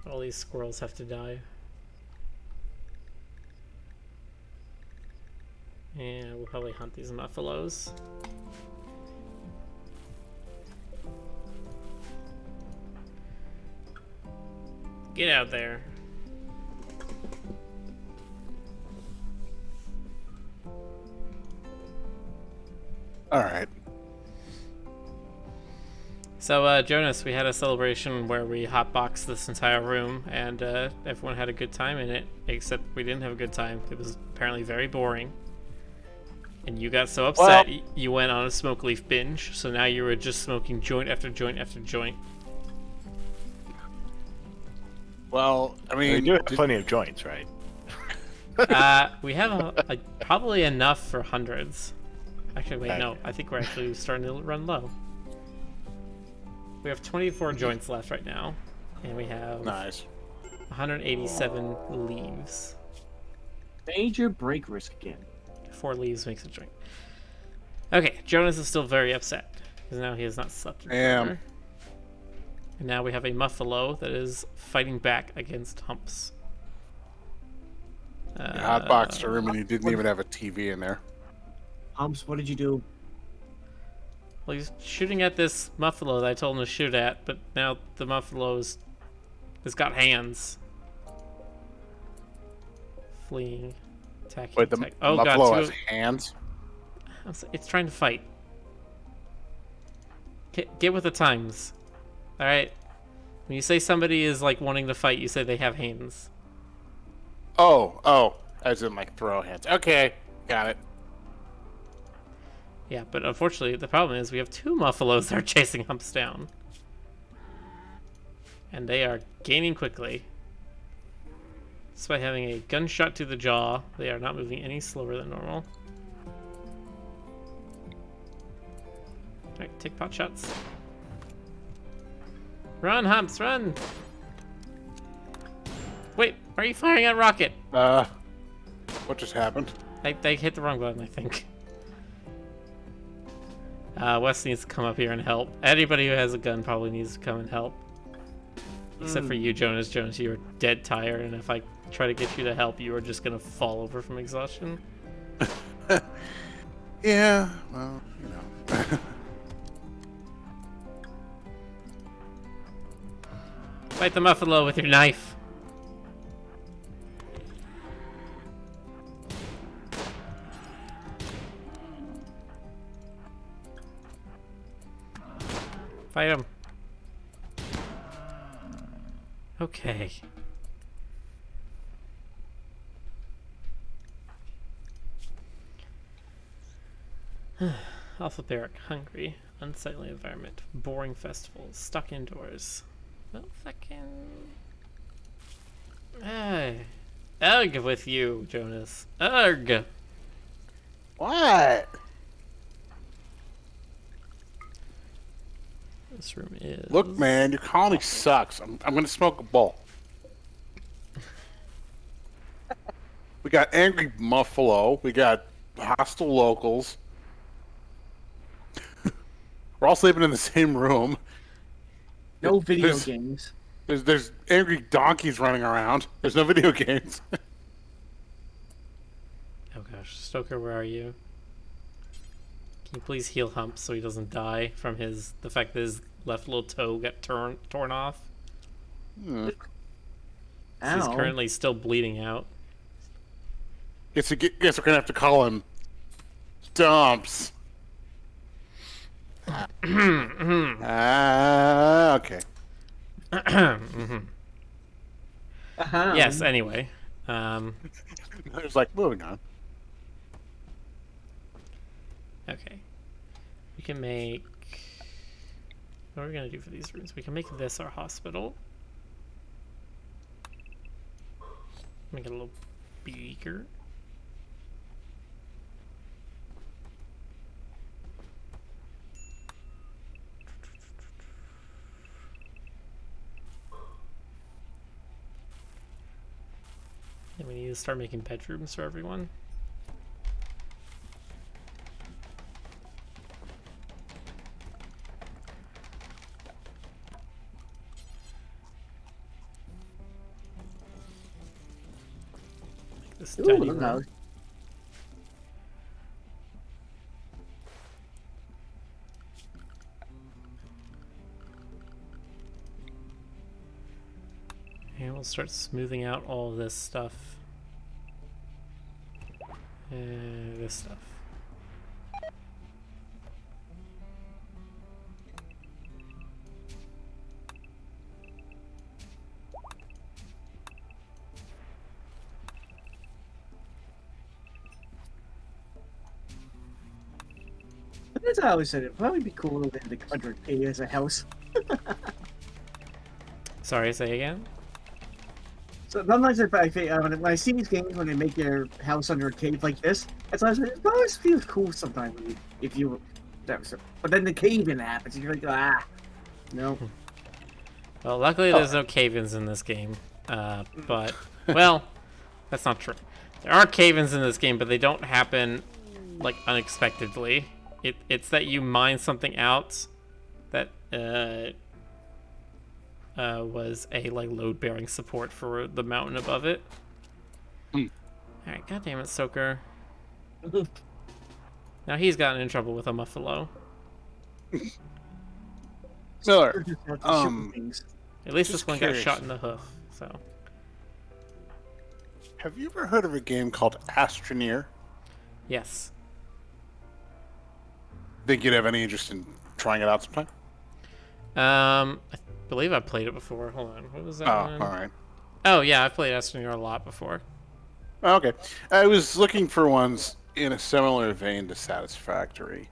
All these squirrels have to die. And we'll probably hunt these muffalos. Get out there. All right. So, Jonas, we had a celebration where we hotboxed this entire room, and everyone had a good time in it, except we didn't have a good time. It was apparently very boring. And you got so upset, you went on a smoke leaf binge, so now you were just smoking joint after joint after joint. Well, I mean, We do have plenty of joints, right? We have probably enough for hundreds. Actually, wait, Okay. no. I think we're actually starting to run low. We have 24 joints left right now, and we have nice. 187 leaves. Major break risk again. 4 leaves makes a joint. Okay, Jonas is still very upset, because now he has not slept in forever. And now we have a muffalo that is fighting back against Humps. You hotboxed a room and you didn't even have a TV in there. Humps, what did you do? Well, he's shooting at this muffalo that I told him to shoot at, but now the muffalo has got hands. fleeing, attacking. Wait, the Oh god, buffalo has hands? it's trying to fight. Get with the times. All right. When you say somebody is like wanting to fight, you say they have hands. Oh, as in like throw hands. Okay, got it. Yeah, but unfortunately, the problem is we have 2 Muffalos that are chasing Humps down. And they are gaining quickly. Despite having a gunshot to the jaw, they are not moving any slower than normal. Alright, take pot shots. Run, Humps, run! Wait, why are you firing at rocket? What just happened? They hit the wrong button, I think. Wes needs to come up here and help. Anybody who has a gun probably needs to come and help. Except for you, Jonas. Jonas, you're dead tired, and if I try to get you to help, you are just gonna fall over from exhaustion. Yeah, well, you know. Fight the Muffalo with your knife. Fight him. Okay. Alphabaric, hungry, unsightly environment, boring festivals, stuck indoors. Well, fucking. Ugh with you, Jonas. Ugh. What? This room is. Look, man, your colony sucks. I'm gonna smoke a bowl. We got angry Muffalo. We got hostile locals. We're all sleeping in the same room. No video There's- games. There's angry donkeys running around. There's no video games. Oh gosh, Stoker, where are you? Can you please heal Hump so he doesn't die from the fact that his left little toe got torn off? Hmm. He's Ow. currently still bleeding out. Guess we're gonna have to call him Dumps. Okay. Yes, anyway. It's like moving on. Okay. We can make... What are we going to do for these rooms? We can make this our hospital. Make it a little bigger. And we need to start making bedrooms for everyone. Like this Ooh, tiny look room. out. And we'll start smoothing out all of this stuff. This stuff. That's how I always said it. Probably be cool if the country pay as a house. Sorry, say again? So sometimes when I see these games when they make their house under a cave like this, it always feels cool sometimes if you. But then the cave-in happens, and you're like, no. Well, luckily there's no cave-ins in this game. But, well, that's not true. There are cave-ins in this game, but they don't happen, like, unexpectedly. It's that you mine something out that was a, like, load-bearing support for the mountain above it. Alright, goddammit, Stoker. Now he's gotten in trouble with a Muffalo. Miller, Things. At least Just this one curious. got shot in the hoof, so. Have you ever heard of a game called Astroneer? Yes. Think you'd have any interest in trying it out sometime? I believe I played it before. Hold on. What was that Oh, one? all right. Oh, yeah, I've played Astroneer a lot before. Okay. I was looking for ones in a similar vein to Satisfactory.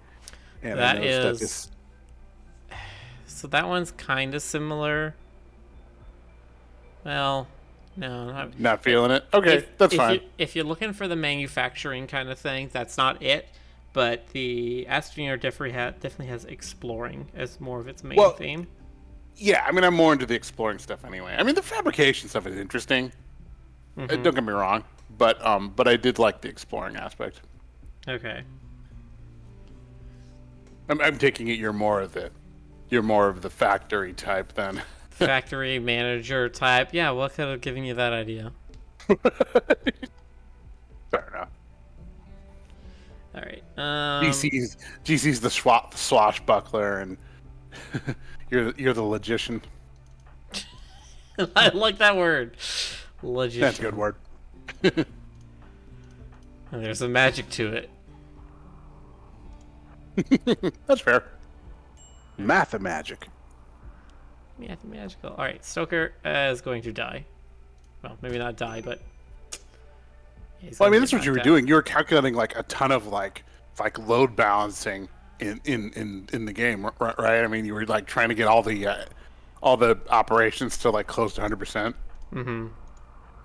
And I That noticed that is... this... So that one's kind of similar. Well, no. Not feeling it? Okay, that's fine. If you're looking for the manufacturing kind of thing, that's not it. But the Astroneer definitely has exploring as more of its main theme. Yeah, I mean, I'm more into the exploring stuff anyway. I mean, the fabrication stuff is interesting. Don't get me wrong, but I did like the exploring aspect. Okay. I'm taking it you're more of the factory type then. Factory manager type. Yeah, what could have given you that idea? Fair enough. All right. GC's the swashbuckler, and you're the logician. I like that word. Logician. That's a good word. And there's some magic to it. That's fair. Mathemagic. Magical. All right, Stoker is going to die. Well, maybe not die, but. Well, I mean, that's what you were doing. You were calculating like a ton of like load balancing in the game, right? I mean, you were like trying to get all the operations to like close to 100%. Mm-hmm.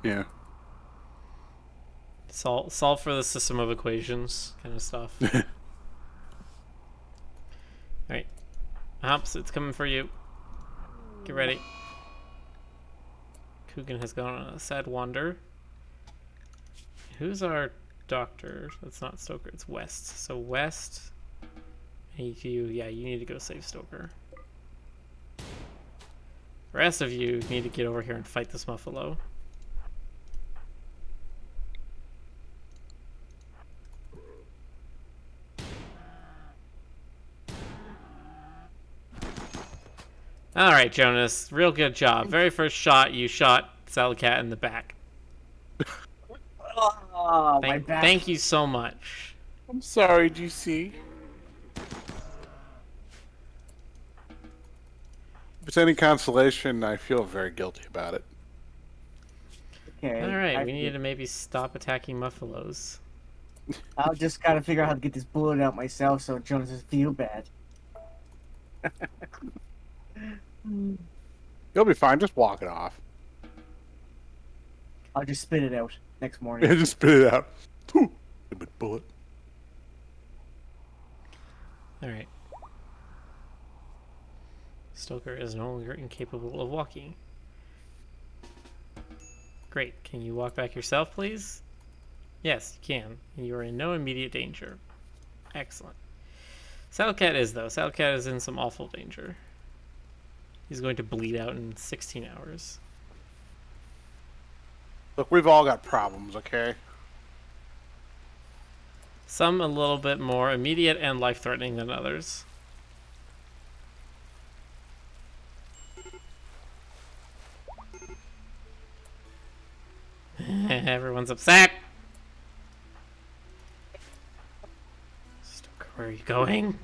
Yeah. Solve for the system of equations kind of stuff. All right, Hops, it's coming for you. Get ready. Coogan has gone on a sad wander. Who's our doctor? That's not Stoker, it's West. So West, you need to go save Stoker. The rest of you need to get over here and fight this Muffalo. Alright, Jonas. Real good job. Very first shot, you shot Salad Cat in the back. Oh, my back. Thank you so much. I'm sorry, GC. If it's any consolation, I feel very guilty about it. Okay. Alright, we need to maybe stop attacking Muffalos. I'll just gotta figure out how to get this bullet out myself so Jonas doesn't feel bad. You'll be fine. Just walk it off. I'll just spit it out next morning. Yeah, just spit it out. Stupid bullet. Alright. Stoker is no longer incapable of walking. Great. Can you walk back yourself, please? Yes, you can. You are in no immediate danger. Excellent. Saddlecat is, though. Saddlecat is in some awful danger. He's going to bleed out in 16 hours. Look, we've all got problems, okay? Some a little bit more immediate and life-threatening than others. Everyone's upset. Stoker, where are you going?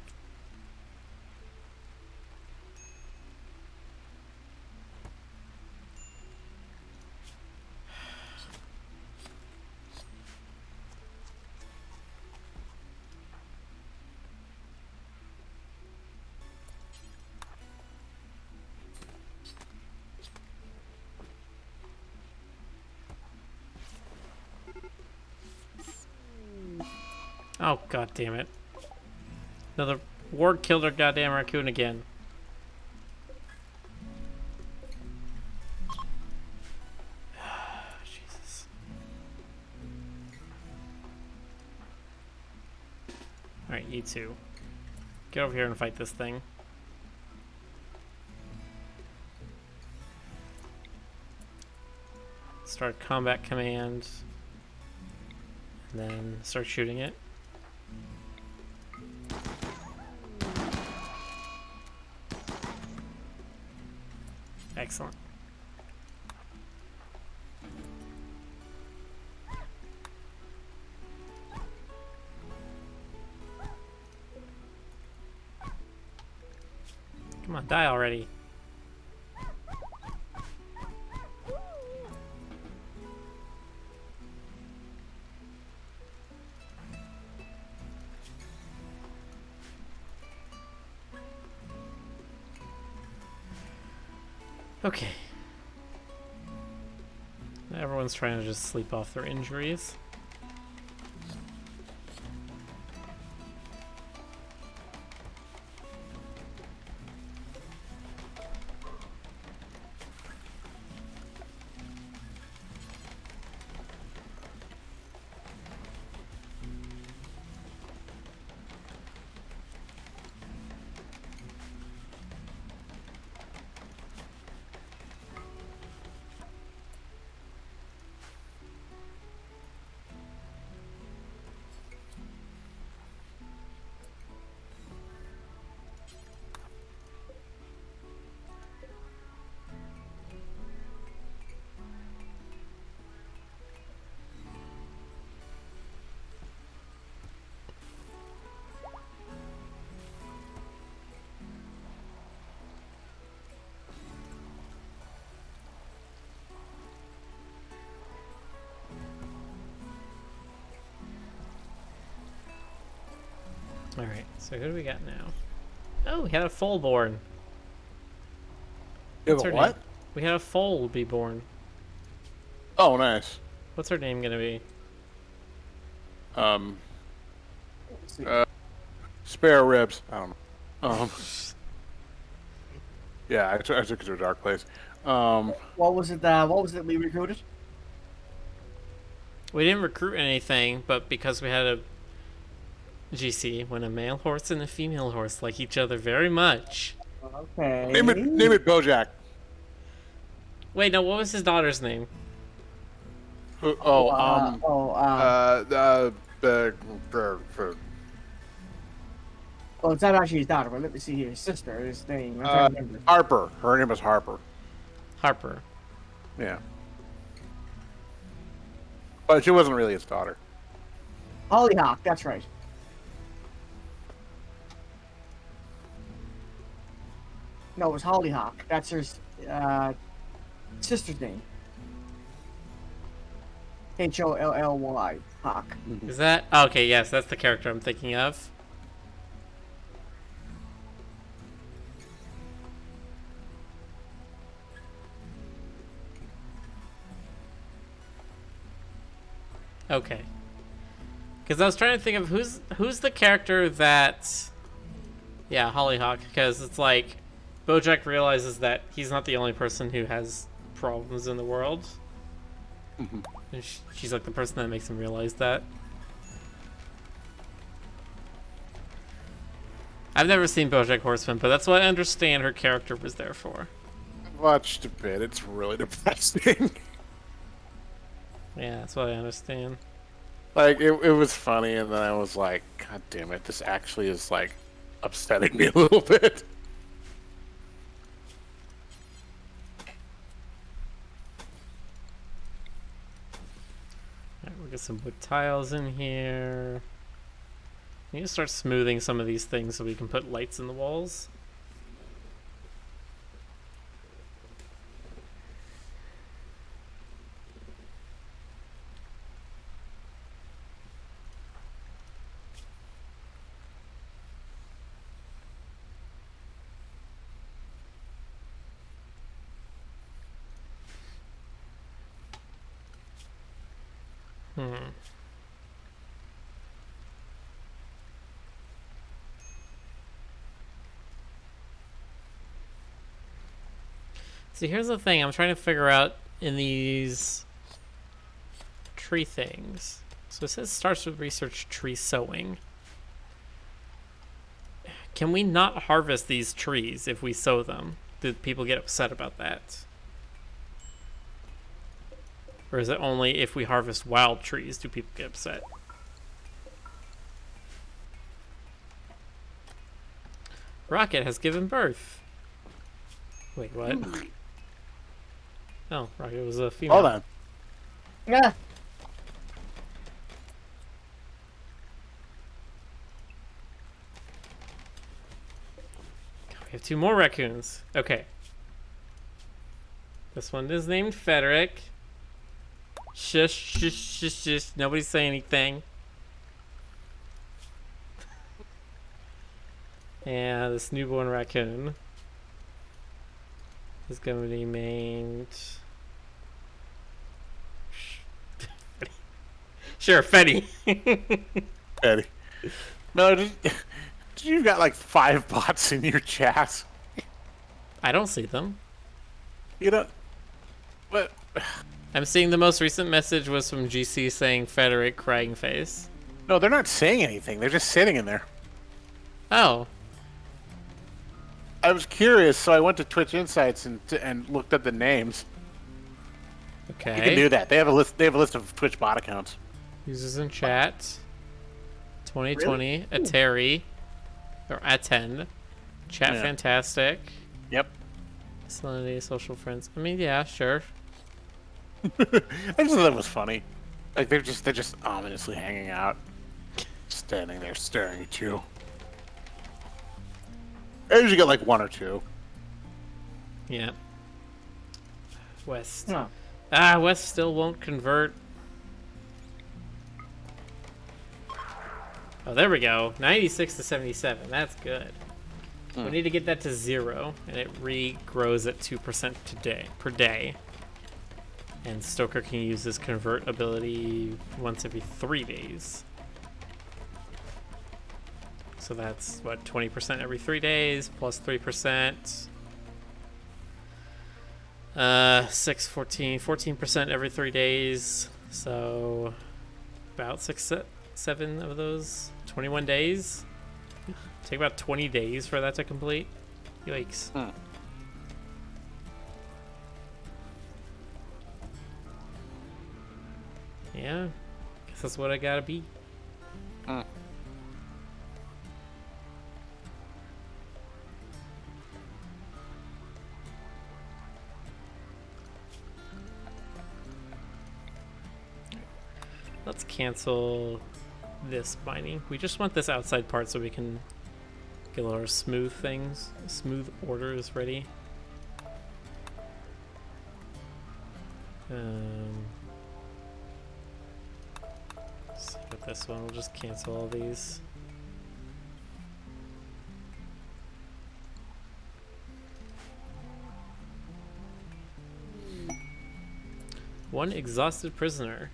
Oh, god damn it. Another ward killed our goddamn raccoon again. Jesus. Alright, you two. Get over here and fight this thing. Start combat command. And then start shooting it. Excellent. Come on, die already. Okay. Everyone's trying to just sleep off their injuries. Alright, so who do we got now? Oh, we had a foal born. You What's have her a what? name? We had a foal be born. Oh, nice. What's her name gonna be? Spare ribs. I don't know. Yeah, I took it to a dark place. What was it? What was it we recruited? We didn't recruit anything, but because we had a GC, when a male horse and a female horse like each other very much. Okay. Name it Bojack. Wait, no, what was his daughter's name? Well, it's not actually his daughter, but let me see here. His sister, his name. I'm trying to remember. Harper. Her name is Harper. Harper. Yeah. But she wasn't really his daughter. Hollyhock, that's right. No, it was Hollyhock. That's her sister's name. Holly. Hawk. Is that? Okay, yes, that's the character I'm thinking of. Okay. Because I was trying to think of who's the character that... Yeah, Hollyhock, because it's like Bojack realizes that he's not the only person who has problems in the world. And she's like the person that makes him realize that. I've never seen BoJack Horseman, but that's what I understand her character was there for. I watched a bit. It's really depressing. Yeah, that's what I understand. Like, it was funny, and then I was like, God damn it, this actually is, like, upsetting me a little bit. Alright, we'll get some wood tiles in here. We need to start smoothing some of these things so we can put lights in the walls. See, here's the thing. I'm trying to figure out in these tree things. So it says starts with research tree sowing. Can we not harvest these trees if we sow them? Do people get upset about that? Or is it only if we harvest wild trees do people get upset? Rocket has given birth. Wait, what? Oh, Rocket was a female. Hold on. Yeah. We have 2 more raccoons. Okay. This one is named Frederick. Shush, shush, shush, shush. Nobody say anything. And this newborn raccoon is going to be named... Sure, Fetty. Eddie. No, you've got like 5 bots in your chat. I don't see them. You know, but I'm seeing the most recent message was from GC saying Frederick crying face. no, they're not saying anything. They're just sitting in there. Oh. I was curious, so I went to Twitch Insights and looked at the names. Okay. You can do that. They have a list. They have a list of Twitch bot accounts. Users in chat. 2020. Atari. Or Attend. Chat Yeah. Fantastic. Yep. Salinity, social friends. I mean, yeah, sure. I just thought that was funny. Like they're just ominously hanging out, standing there staring at you. I usually get like 1 or 2. Yeah. West. Huh. Ah, West still won't convert. Oh, there we go. 96 to 77. That's good. We need to get that to 0, and it regrows at 2% per day. And Stoker can use his convert ability once every 3 days. So that's, what, 20% every 3 days, plus 3%. 6, 14, 14% every 3 days. So about 6, 7 of those, 21 days. Take about 20 days for that to complete. Yikes. Yeah, guess that's what I gotta be. Let's cancel this mining. We just want this outside part so we can get all our smooth orders ready. So with this one, we'll just cancel all these. One exhausted prisoner.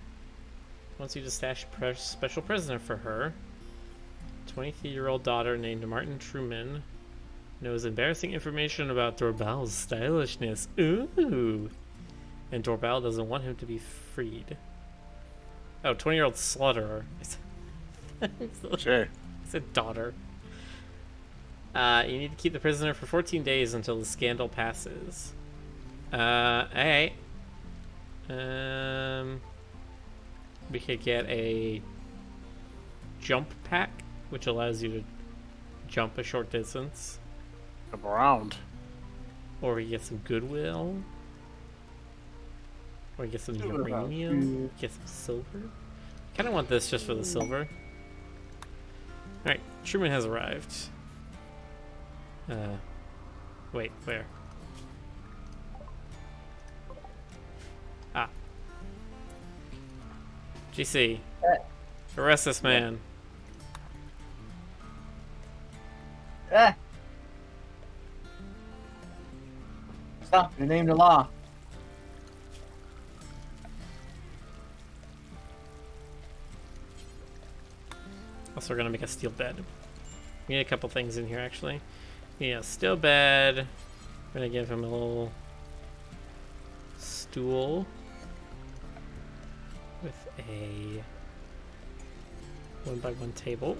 Wants you to stash a special prisoner for her. 23-year-old daughter named Martin Truman knows embarrassing information about Dorbal's stylishness. Ooh. And Dorbal doesn't want him to be freed. Oh, 20-year-old slaughterer. Sure. I said daughter. You need to keep the prisoner for 14 days until the scandal passes. Alright. We could get a jump pack, which allows you to jump a short distance. Come around. Or we get some goodwill. Or get some uranium. Get some silver. Kind of want this just for the silver. Alright, Truman has arrived. Wait, where? Ah. GC. Arrest this man. Stop. In the name of the law. Also, we're gonna make a steel bed. We need a couple things in here, actually. Yeah, steel bed. We're gonna give him a little stool with a 1x1 table.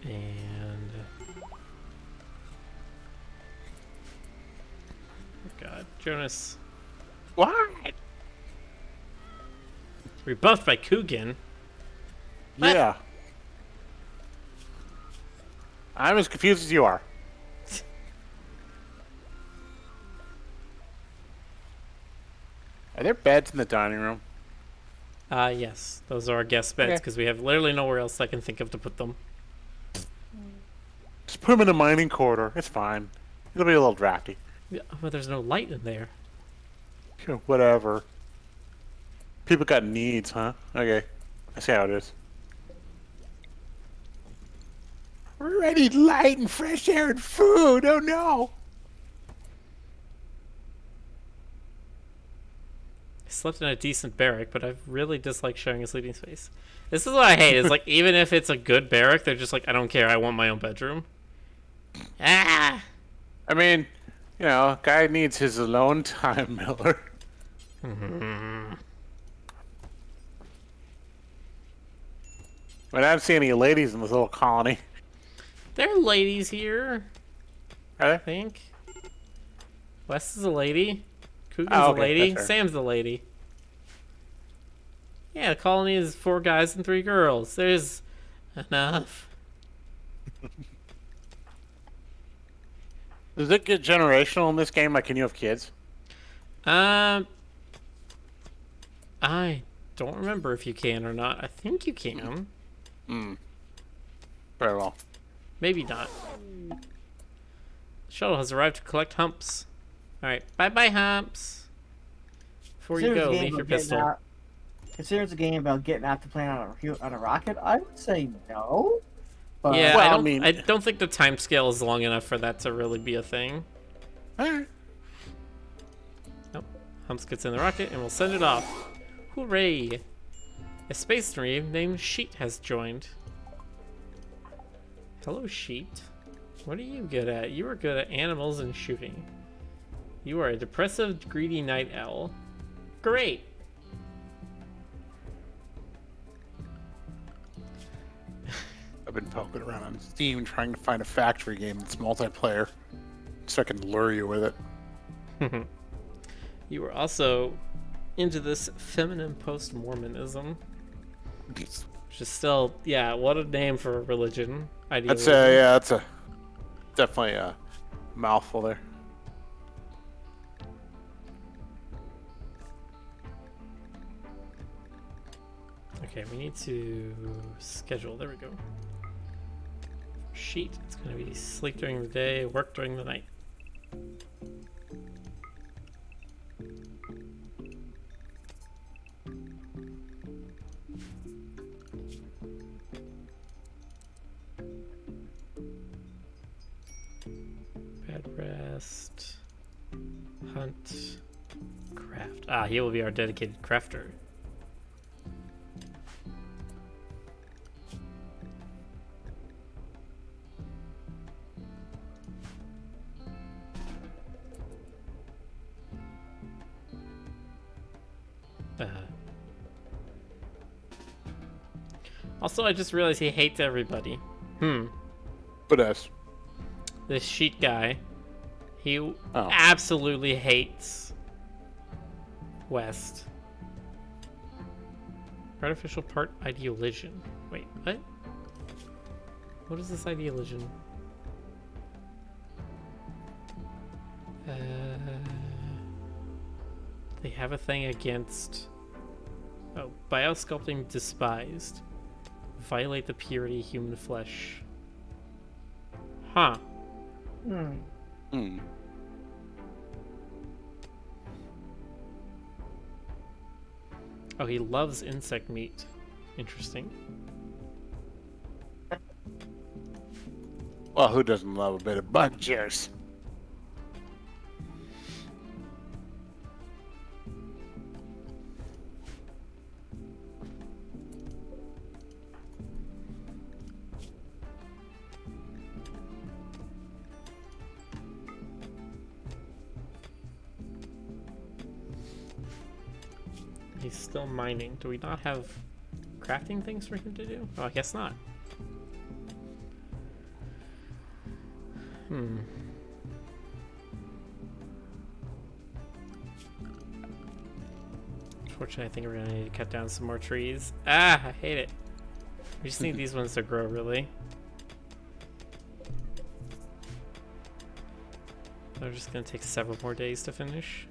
And oh god, Jonas. What? Rebuffed by Coogan. What? Yeah. I'm as confused as you are. Are there beds in the dining room? Yes. Those are our guest beds, Okay. because we have literally nowhere else I can think of to put them. Just put them in a mining corridor. It's fine. It'll be a little drafty. Yeah, but there's no light in there. Whatever. People got needs, huh? Okay. I see how it is. I need light and fresh air and food. Oh no. I slept in a decent barrack, but I really dislike sharing a sleeping space. This is what I hate. Is like, even if it's a good barrack, they're just like, I don't care. I want my own bedroom. Ah. I mean, you know, guy needs his alone time, Miller. I don't see any ladies in this little colony. There are ladies here, Are I there? think. Wes is a lady. Coogan's Oh, a okay, lady. that's her. Sam's a lady. Yeah, the colony is 4 guys and 3 girls. There's enough. Does it get generational in this game? Like, can you have kids? I don't remember if you can or not. I think you can. Very well. Maybe not. The shuttle has arrived to collect humps. Alright, bye-bye, humps. Before you Considering go, it's a game leave your about getting pistol. out- Considering it's a game about getting out the planet on a rocket, I would say no. But Yeah, Well, I I don't. mean- I don't think the time scale is long enough for that to really be a thing. Alright. Nope. Humps gets in the rocket and we'll send it off. Hooray! A space marine named Sheet has joined. Hello, Sheet. What are you good at? You are good at animals and shooting. You are a depressive, greedy night owl. Great! I've been poking around on Steam trying to find a factory game that's multiplayer so I can lure you with it. You are also into this feminine post-Mormonism. Which is still, yeah, what a name for a religion. That's Idealism. yeah, that's a definitely a mouthful there. Okay, we need to schedule. There we go. Sheet. It's going to be sleep during the day, work during the night. Bed rest. Hunt. Craft. Ah, he will be our dedicated crafter. Also, I just realized he hates everybody. But us. This sheet guy, he absolutely hates West. Artificial part ideologian. Wait, what? What is this ideologian? They have a thing against... Oh, biosculpting despised. Violate the purity of human flesh. Huh. Oh, he loves insect meat. Interesting. Well, who doesn't love a bit of bug juice? He's still mining. Do we not have crafting things for him to do? Oh, I guess not. Unfortunately, I think we're gonna need to cut down some more trees. Ah, I hate it. We just need these ones to grow, really. They're just gonna take several more days to finish.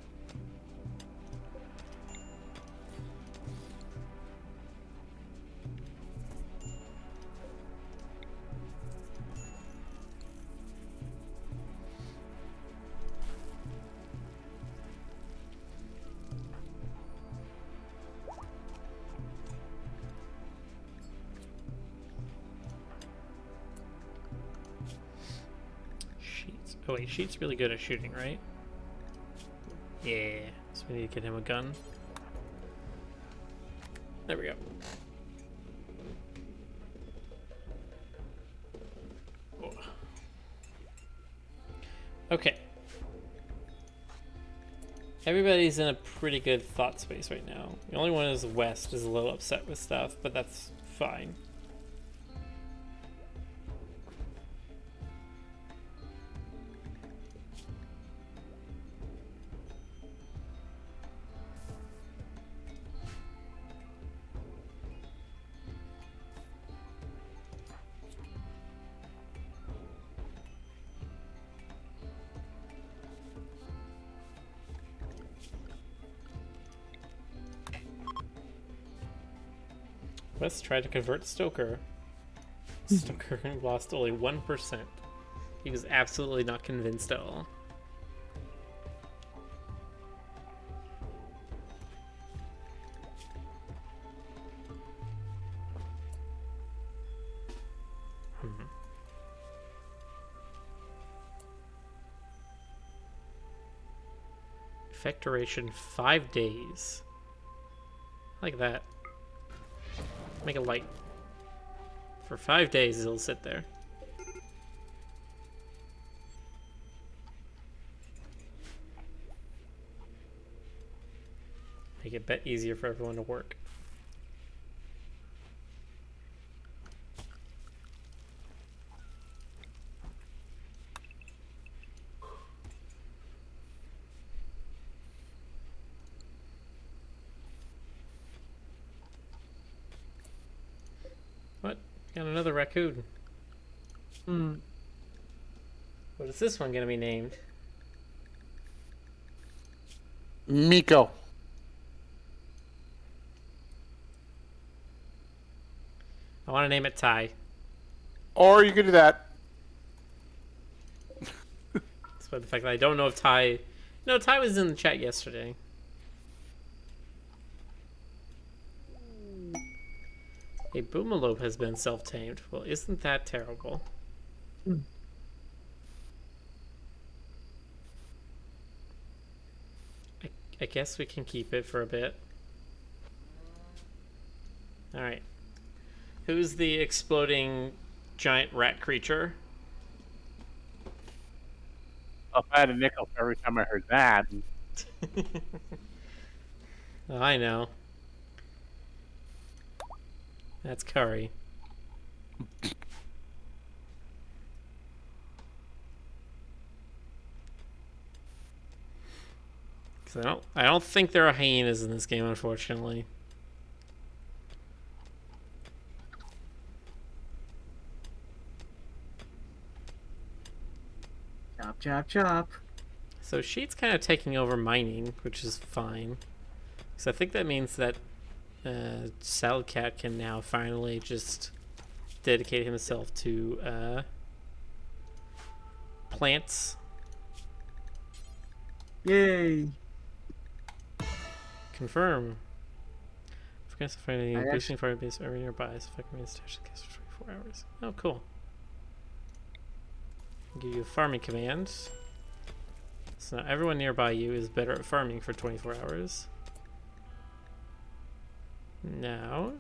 Oh wait, Sheet's really good at shooting, right? Yeah. So we need to get him a gun. There we go. Oh. Okay. Everybody's in a pretty good thought space right now. The only one is West is a little upset with stuff, but that's fine. West tried to convert Stoker. Stoker lost only 1%. He was absolutely not convinced at all. Effect duration 5 days. Like that. Make it light. For 5 days, it'll sit there. Make it a bit easier for everyone to work. What? Got another raccoon. What is this one gonna be named? Miko. I want to name it Ty. Or you could do that. Despite the fact that I don't know if Ty... No, Ty was in the chat yesterday. A Boomalope has been self-tamed. Well, isn't that terrible? I guess we can keep it for a bit. Alright. Who's the exploding giant rat creature? If I had a nickel for every time I heard that. Oh, I know. That's Curry. Because I don't think there are hyenas in this game, unfortunately. Chop, chop, chop. So Sheet's kind of taking over mining, which is fine. So I think that means that Salad Cat can now finally just dedicate himself to plants. Yay. Confirm. Forget to find any I boosting fire base over nearby, so if I can remain stashed in the case for 24 hours. Oh, cool. I'll give you a farming command. So now everyone nearby you is better at farming for 24 hours. Now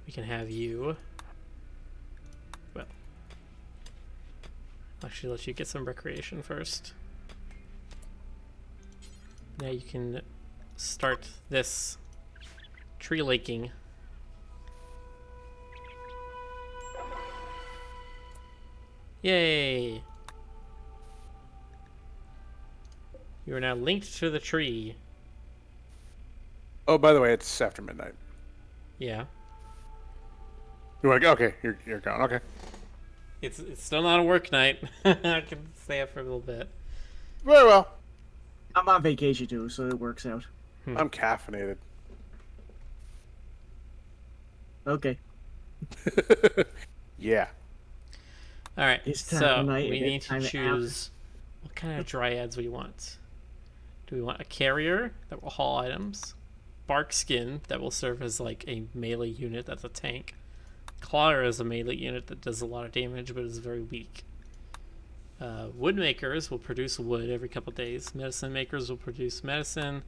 we can have you. Well, I'll actually let you get some recreation first. Now you can start this tree laking. Yay! You are now linked to the tree. Oh, by the way, it's after midnight. Yeah. You're like, okay, you're gone. Okay. It's still not a work night. I can stay up for a little bit. Very well. I'm on vacation too, so it works out. I'm caffeinated. Okay. Yeah. All right. It's time So of night, we it's need to time to choose what kind of dryads we want. Do we want a carrier that will haul items? Bark skin that will serve as like a melee unit that's a tank. Clawder is a melee unit that does a lot of damage, but is very weak. Wood makers will produce wood every couple days. Medicine makers will produce medicine.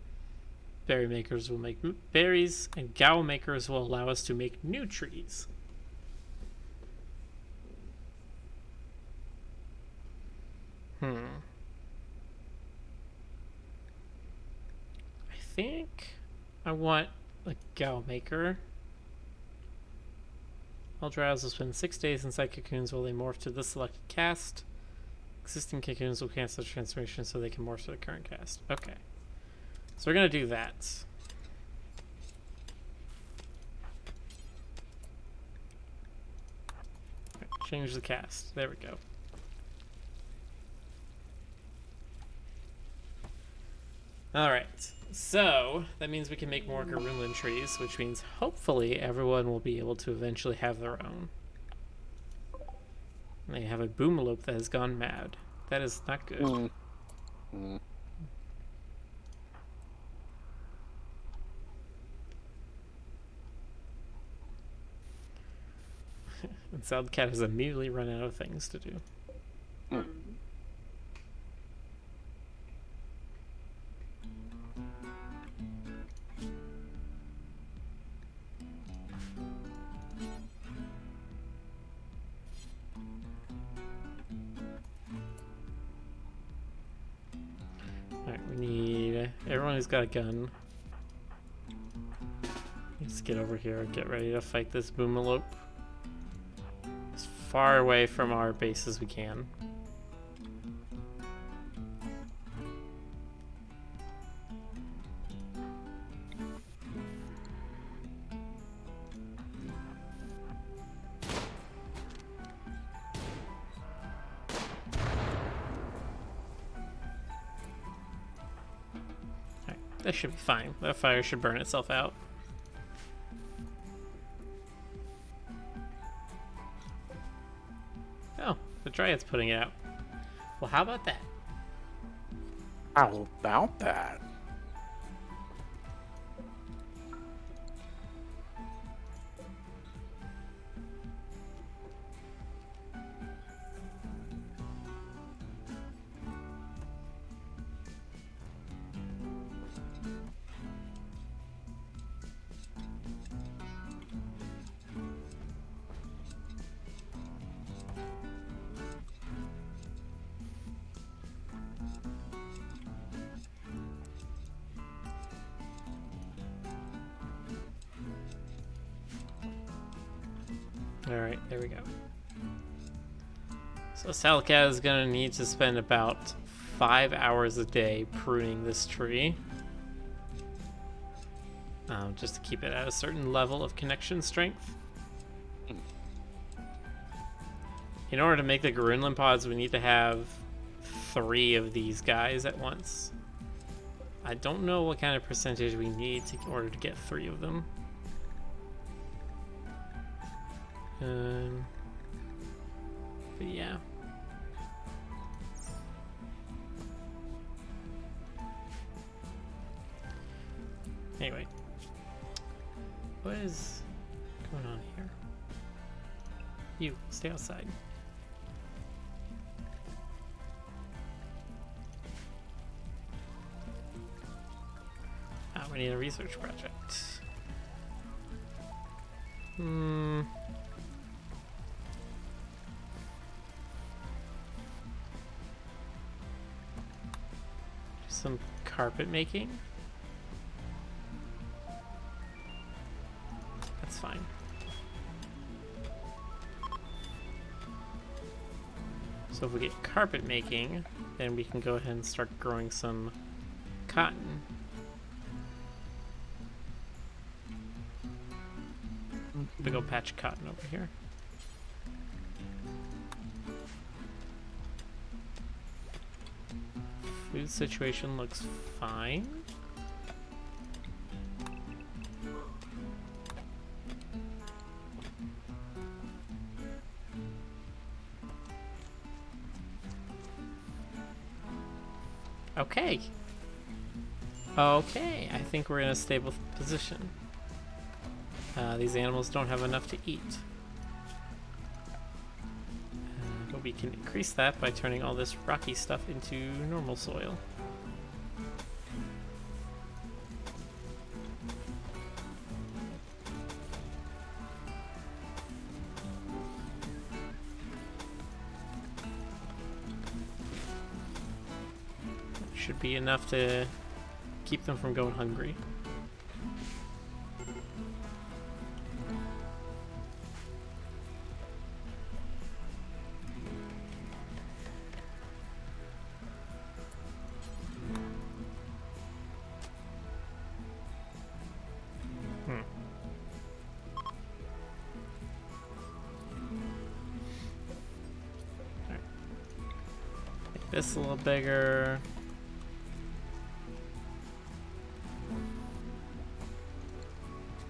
Berry makers will make berries. And Gao makers will allow us to make new trees. I think I want a Gao maker. All dryads will spend 6 days inside cocoons while they morph to the selected caste. Existing cocoons will cancel the transformation so they can morph to the current caste. Okay. So we're going to do that. Right, change the caste. There we go. Alright. So, that means we can make more Garunlin trees, which means hopefully everyone will be able to eventually have their own. They have a boomalope that has gone mad. That is not good. And Soundcat has immediately run out of things to do. Alright, we need everyone who's got a gun. Let's get over here and get ready to fight this boomalope as far away from our base as we can. That should be fine. That fire should burn itself out. Oh, the Dryad's putting it out. Well, how about that? How about that? Alright, there we go. So Salcat is going to need to spend about 5 hours a day pruning this tree. Just to keep it at a certain level of connection strength. In order to make the Garunlin pods, we need to have 3 of these guys at once. I don't know what kind of percentage we need in order to get 3 of them. But yeah. Anyway. What is going on here? You, stay outside. We need a research project. Some carpet making. That's fine. So if we get carpet making, then we can go ahead and start growing some cotton. Big old patch of cotton over here. Food situation looks fine. Okay. Okay, I think we're in a stable position. These animals don't have enough to eat. we can increase that by turning all this rocky stuff into normal soil. Should be enough to keep them from going hungry. Make this a little bigger.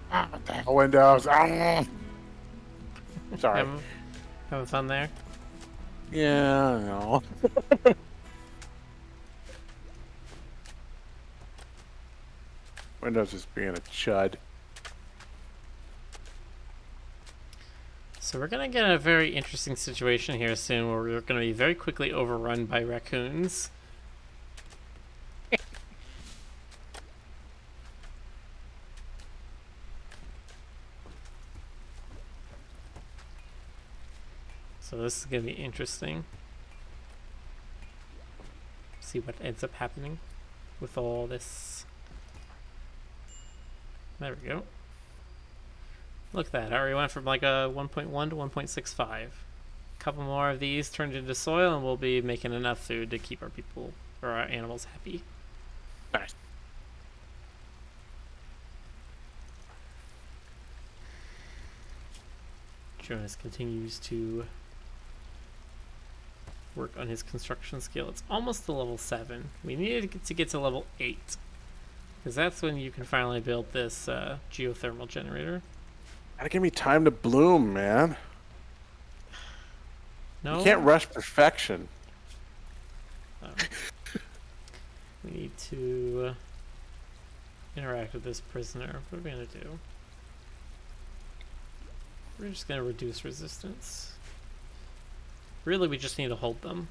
What the hell, Windows? Ah! Sorry. Having fun there? Yeah, I know. Windows is being a chud. So we're gonna get a very interesting situation here soon where we're gonna be very quickly overrun by raccoons. So this is gonna be interesting. See what ends up happening with all this. There we go. Look at that. I already went from like a 1.1 to 1.65. A couple more of these turned into soil and we'll be making enough food to keep our people or our animals happy. Nice. Jonas continues to work on his construction skill. It's almost to level 7. We needed to get to level 8. Because that's when you can finally build this geothermal generator. Gotta give me time to bloom, man. No? You can't rush perfection. We need to interact with this prisoner. What are we going to do? We're just going to reduce resistance. Really, we just need to hold them.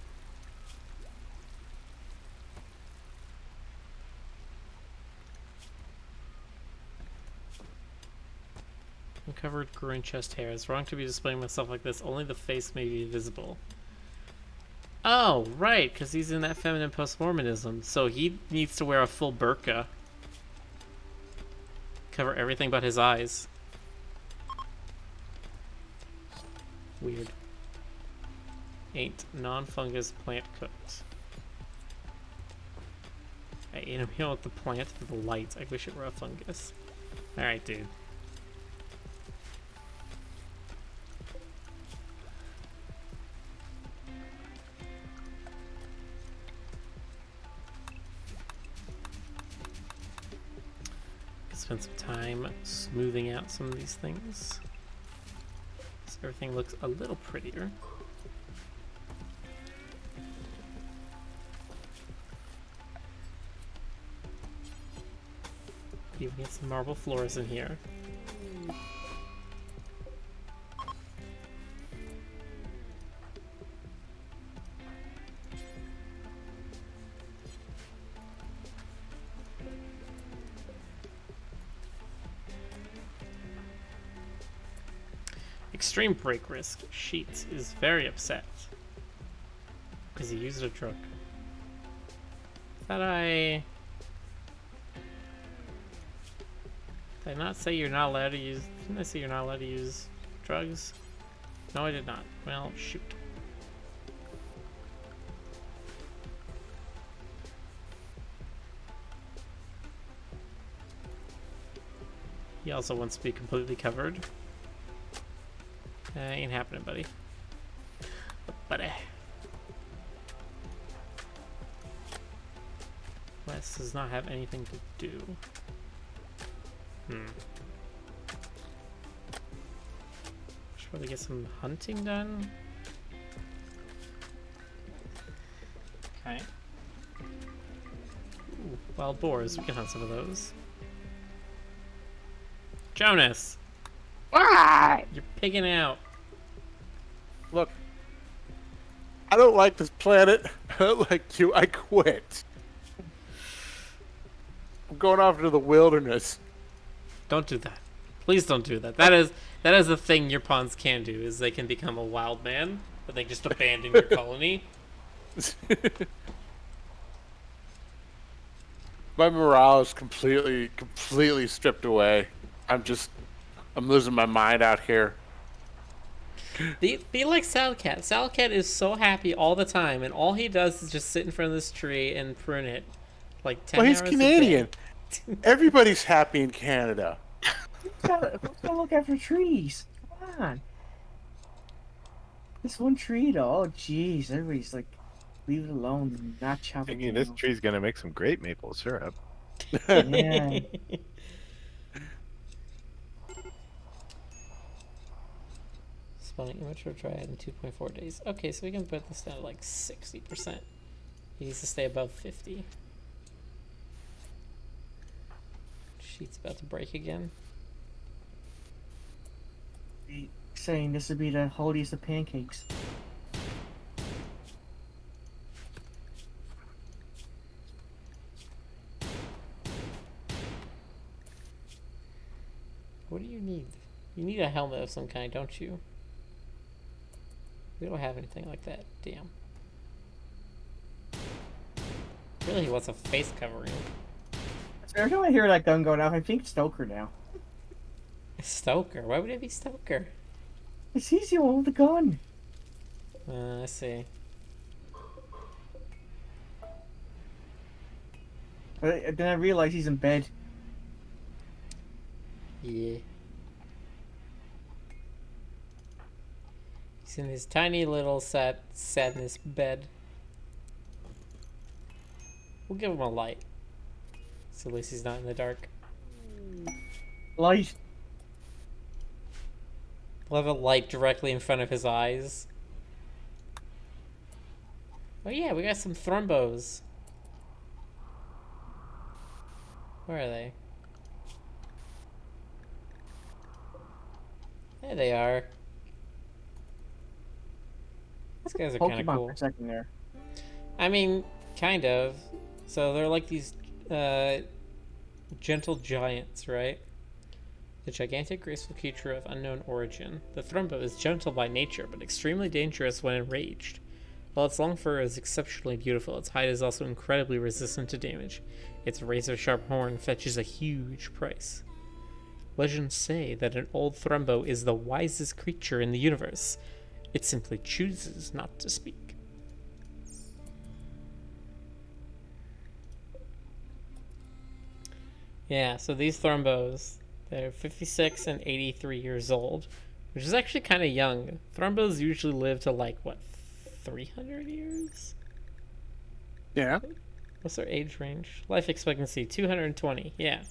Uncovered groin chest hair. It's wrong to be displaying myself like this. Only the face may be visible. Oh, right, because he's in that feminine post-Mormonism. So he needs to wear a full burqa. Cover everything but his eyes. Weird. Ain't non-fungus plant cooked. Hey, you know what the plant with the light? I wish it were a fungus. Alright, dude. Spend some time smoothing out some of these things so everything looks a little prettier. Even get some marble floors in here. Extreme break risk. Sheets is very upset because he used a drug. Did I not say you're not allowed to use? Didn't I say you're not allowed to use drugs? No, I did not. Well, shoot. He also wants to be completely covered. Ain't happening, buddy. Buddy. West does not have anything to do. Should probably get some hunting done. Okay. Ooh, wild boars. We can hunt some of those. Jonas! Why? You're pigging out. Look. I don't like this planet. I don't like you. I quit. I'm going off into the wilderness. Don't do that. Please don't do that. That is the thing your pawns can do, is they can become a wild man, but they just abandon your colony. My morale is completely stripped away. I'm losing my mind out here. Be like Salcat. Salcat is so happy all the time, and all he does is just sit in front of this tree and prune it, like 10 Well, he's hours Canadian. a day. Everybody's happy in Canada. Who's gotta look after trees? Come on. This one tree, though. Oh, jeez. Everybody's like, leave it alone. Do not chop it Thinking this down. tree's gonna make some great maple syrup. Yeah. Spawning immature triad in 2.4 days. Okay, so we can put this down to like 60%. He needs to stay above 50. Sheet's about to break again. Saying this would be the holiest of pancakes. What do you need? You need a helmet of some kind, don't you? We don't have anything like that. Damn. Really, he wants a face covering. So every time I hear that gun going off, I think Stoker now. Stoker? Why would it be Stoker? It's he's the one with the gun. I see. But then I realize he's in bed. Yeah. He's in his tiny little sadness bed. We'll give him a light. So at least he's not in the dark. Light. We'll have a light directly in front of his eyes. Oh yeah, we got some thrumbos. Where are they? There they are. These guys are kind of Pokemon cool. for a second there. I mean, kind of. So they're like these gentle giants, right? The gigantic, graceful creature of unknown origin. The Thrumbo is gentle by nature, but extremely dangerous when enraged. While its long fur is exceptionally beautiful, its hide is also incredibly resistant to damage. Its razor-sharp horn fetches a huge price. Legends say that an old Thrumbo is the wisest creature in the universe. It simply chooses not to speak. Yeah, so these Thrumbos, they're 56 and 83 years old, which is actually kind of young. Thrumbos usually live to like, what, 300 years? Yeah. What's their age range? Life expectancy, 220, yeah.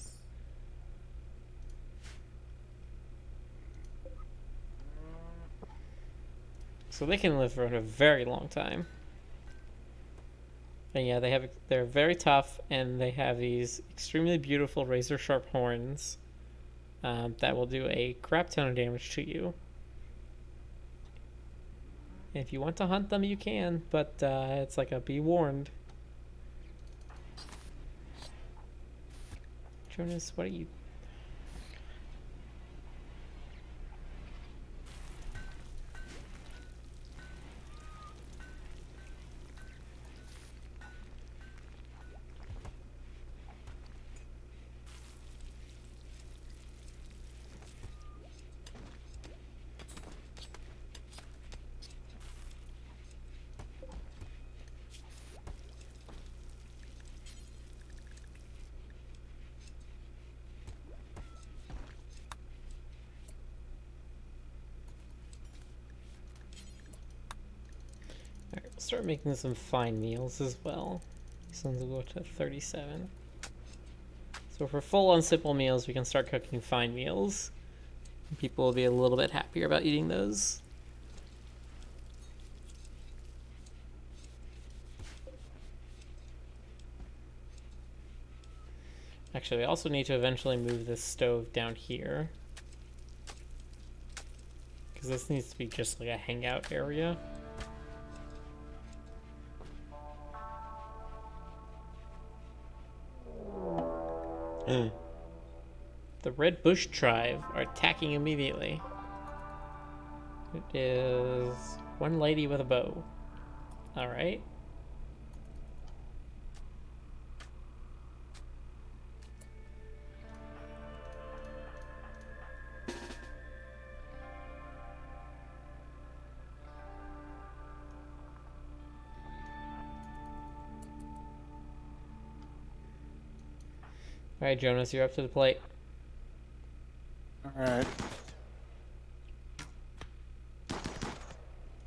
So they can live for a very long time. And yeah, they're very tough, and they have these extremely beautiful razor-sharp horns that will do a crap ton of damage to you. And if you want to hunt them, you can, but it's like a be warned. Jonas, what are you... Alright, we'll start making some fine meals as well. These ones will go to 37. So for full on simple meals, we can start cooking fine meals. People will be a little bit happier about eating those. Actually, we also need to eventually move this stove down here, because this needs to be just like a hangout area. The Red Bush tribe are attacking immediately. It is one lady with a bow. Alright. Alright, Jonas, you're up to the plate. Alright.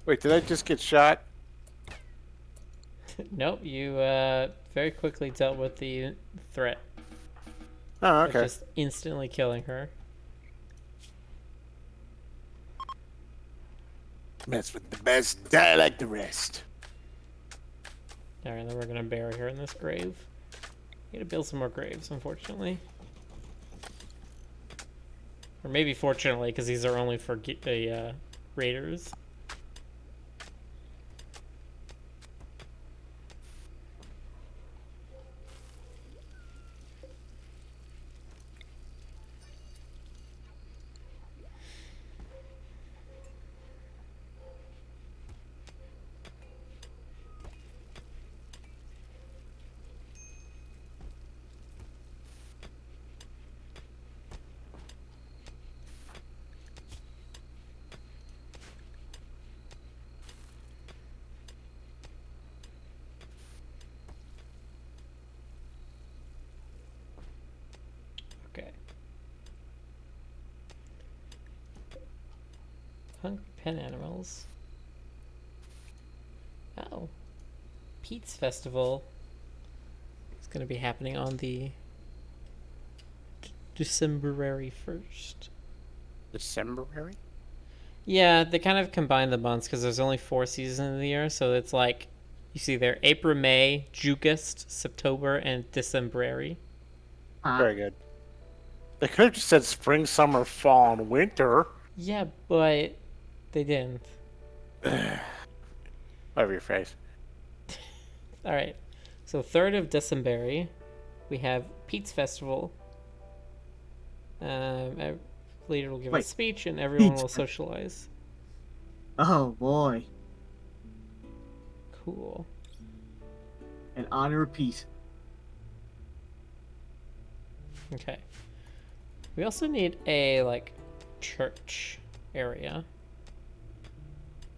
Wait, did I just get shot? Nope, you very quickly dealt with the threat. Oh, By okay. just instantly killing her. Mess with the best, die like the rest. Alright, then we're gonna bury her in this grave. Gotta build some more graves, unfortunately. Or maybe fortunately, because these are only for raiders. Okay. Hungry pen animals. Oh. Pete's Festival is going to be happening on the Decemberary 1st. Decemberary? Yeah, they kind of combine the months because there's only 4 seasons in the year, so it's like you see there April, May, Jugust, September, and Decemberary. Very good. They could have just said spring, summer, fall, and winter. Yeah, but they didn't. Whatever your phrase. All right. So 3rd of December, we have Pete's Festival. A leader will give a speech, and everyone will socialize. Oh boy. Cool. In honor of peace. Okay. We also need a church area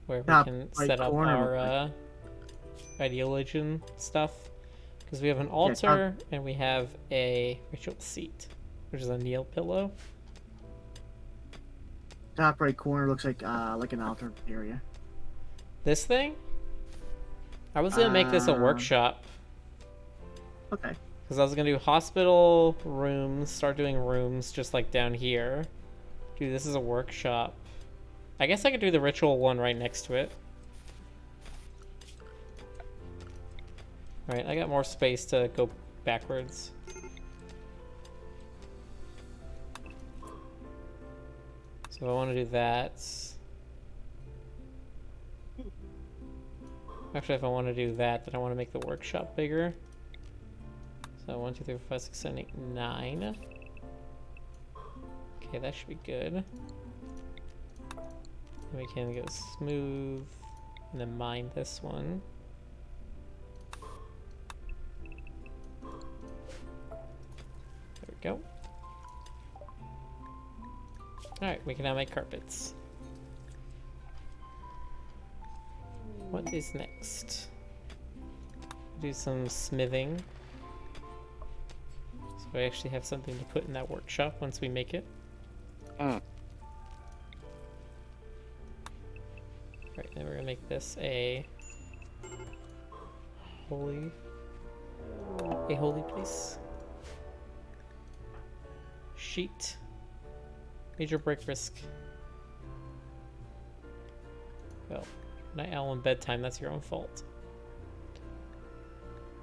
where we Top can right set up corner, our ideology and stuff. Because we have an altar and we have a ritual seat, which is a kneel pillow. Top right corner looks like an altar area. This thing? I was gonna make this a workshop. Okay. Because I was gonna do hospital rooms, start doing rooms just like down here. Dude, this is a workshop. I guess I could do the ritual one right next to it. Alright, I got more space to go backwards. So I want to do that. Actually, if I want to do that, then I want to make the workshop bigger. So 1, 2, 3, 4, 5, 6, 7, 8, 9. Okay, that should be good. We can go smooth and then mine this one. There we go. Alright, we can now make carpets. What is next? Do some smithing. So I actually have something to put in that workshop once we make it. Right, then we're gonna make this a holy place. Sheet. Major break risk. Well, night owl and bedtime, that's your own fault.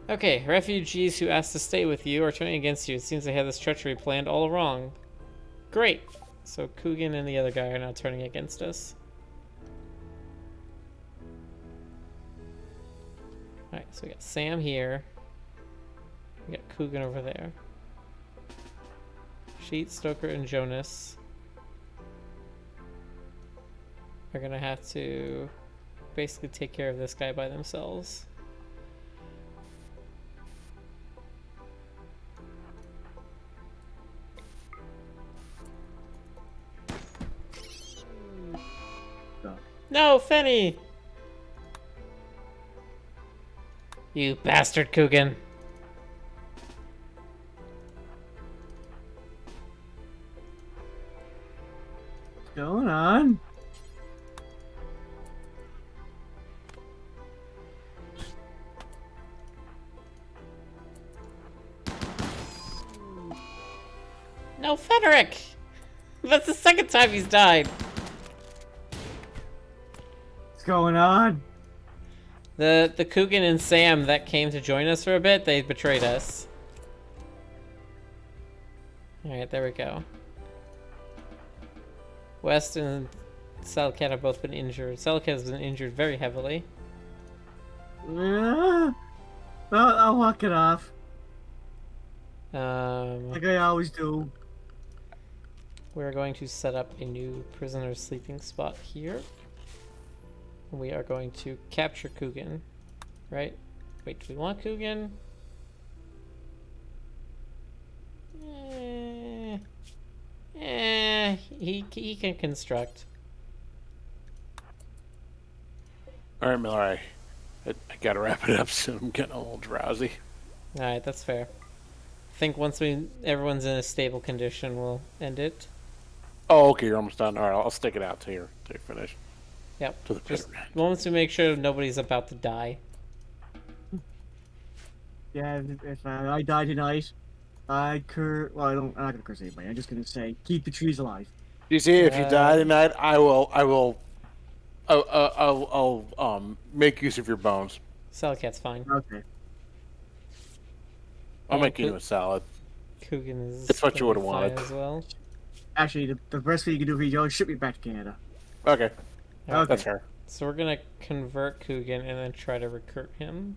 Okay, refugees who asked to stay with you are turning against you. It seems they had this treachery planned all wrong. Great! So Coogan and the other guy are now turning against us. Alright, so we got Sam here. We got Coogan over there. Sheet, Stoker, and Jonas are gonna have to basically take care of this guy by themselves. No, Fenny! You bastard Coogan. What's going on? No, Frederick! That's the second time he's died. What's going on? The Coogan and Sam that came to join us for a bit, they betrayed us. Alright, there we go. West and Salcat have both been injured. Salcat has been injured very heavily. I'll walk it off, Um, like I always do. we're going to set up a new prisoner sleeping spot here. We are going to capture Coogan, right? Wait, do we want Coogan? He can construct. All right, Miller. I gotta wrap it up soon. I'm getting a little drowsy. All right, that's fair. I think once everyone's in a stable condition, we'll end it. Oh, okay. You're almost done. All right, I'll stick it out till you finish. Yep. To the Just bitter end. once we make sure nobody's about to die. Yeah, if I die tonight, well, I'm not gonna curse anybody. I'm just gonna say, keep the trees alive. You see, if you die tonight, I'll make use of your bones. Salcat's fine. Okay. I'll And make you a salad. Coogan is. It's what you gonna would've be fine wanted. as well. Actually, the best thing you can do for you is ship me back to Canada. Okay, Okay. that's fair. So we're gonna convert Coogan and then try to recruit him.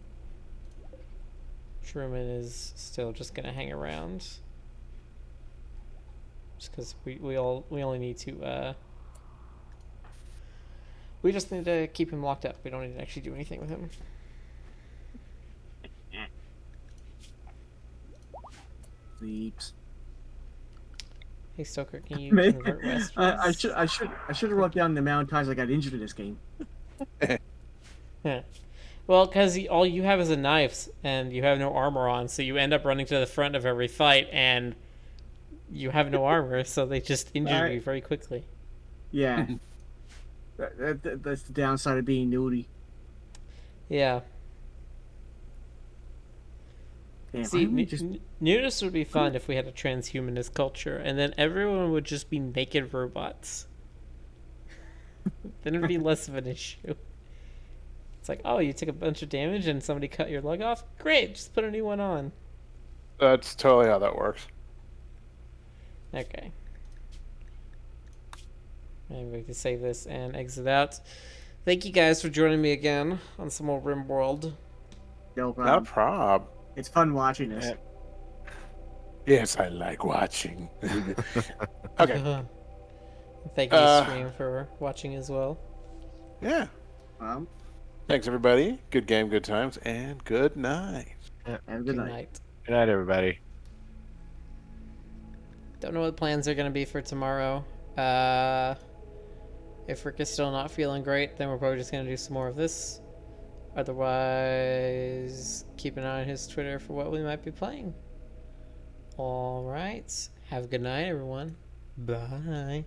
Truman is still just gonna hang around. Just because we only need to we just need to keep him locked up. We don't need to actually do anything with him. Sleeps. Hey Stoker, can you Maybe- convert West? I please? should have wrote down the amount of times I got injured in this game. Yeah. Well, because all you have is a knife and you have no armor on, so you end up running to the front of every fight and you have no armor, so they just injure Alright. you very quickly. Yeah. That's the downside of being nudie. Yeah. Damn, See, why don't we just nudist would be fun if we had a transhumanist culture, and then everyone would just be naked robots. Then it'd be less of an issue. It's like, oh, you took a bunch of damage and somebody cut your leg off? Great, just put a new one on. That's totally how that works. Okay. Maybe we can save this and exit out. Thank you guys for joining me again on some more RimWorld. no Not a problem. prob. It's fun watching this. Yeah. Yes, I like watching. Okay. Thank you, Stream, for watching as well. Yeah. Um, Thanks, everybody. Good game, good times, and good night. have a good night. Good night, everybody. Don't know what plans are going to be for tomorrow. If Rick is still not feeling great, then we're probably just going to do some more of this. Otherwise, keep an eye on his Twitter for what we might be playing. Alright. Have a good night, everyone. Bye.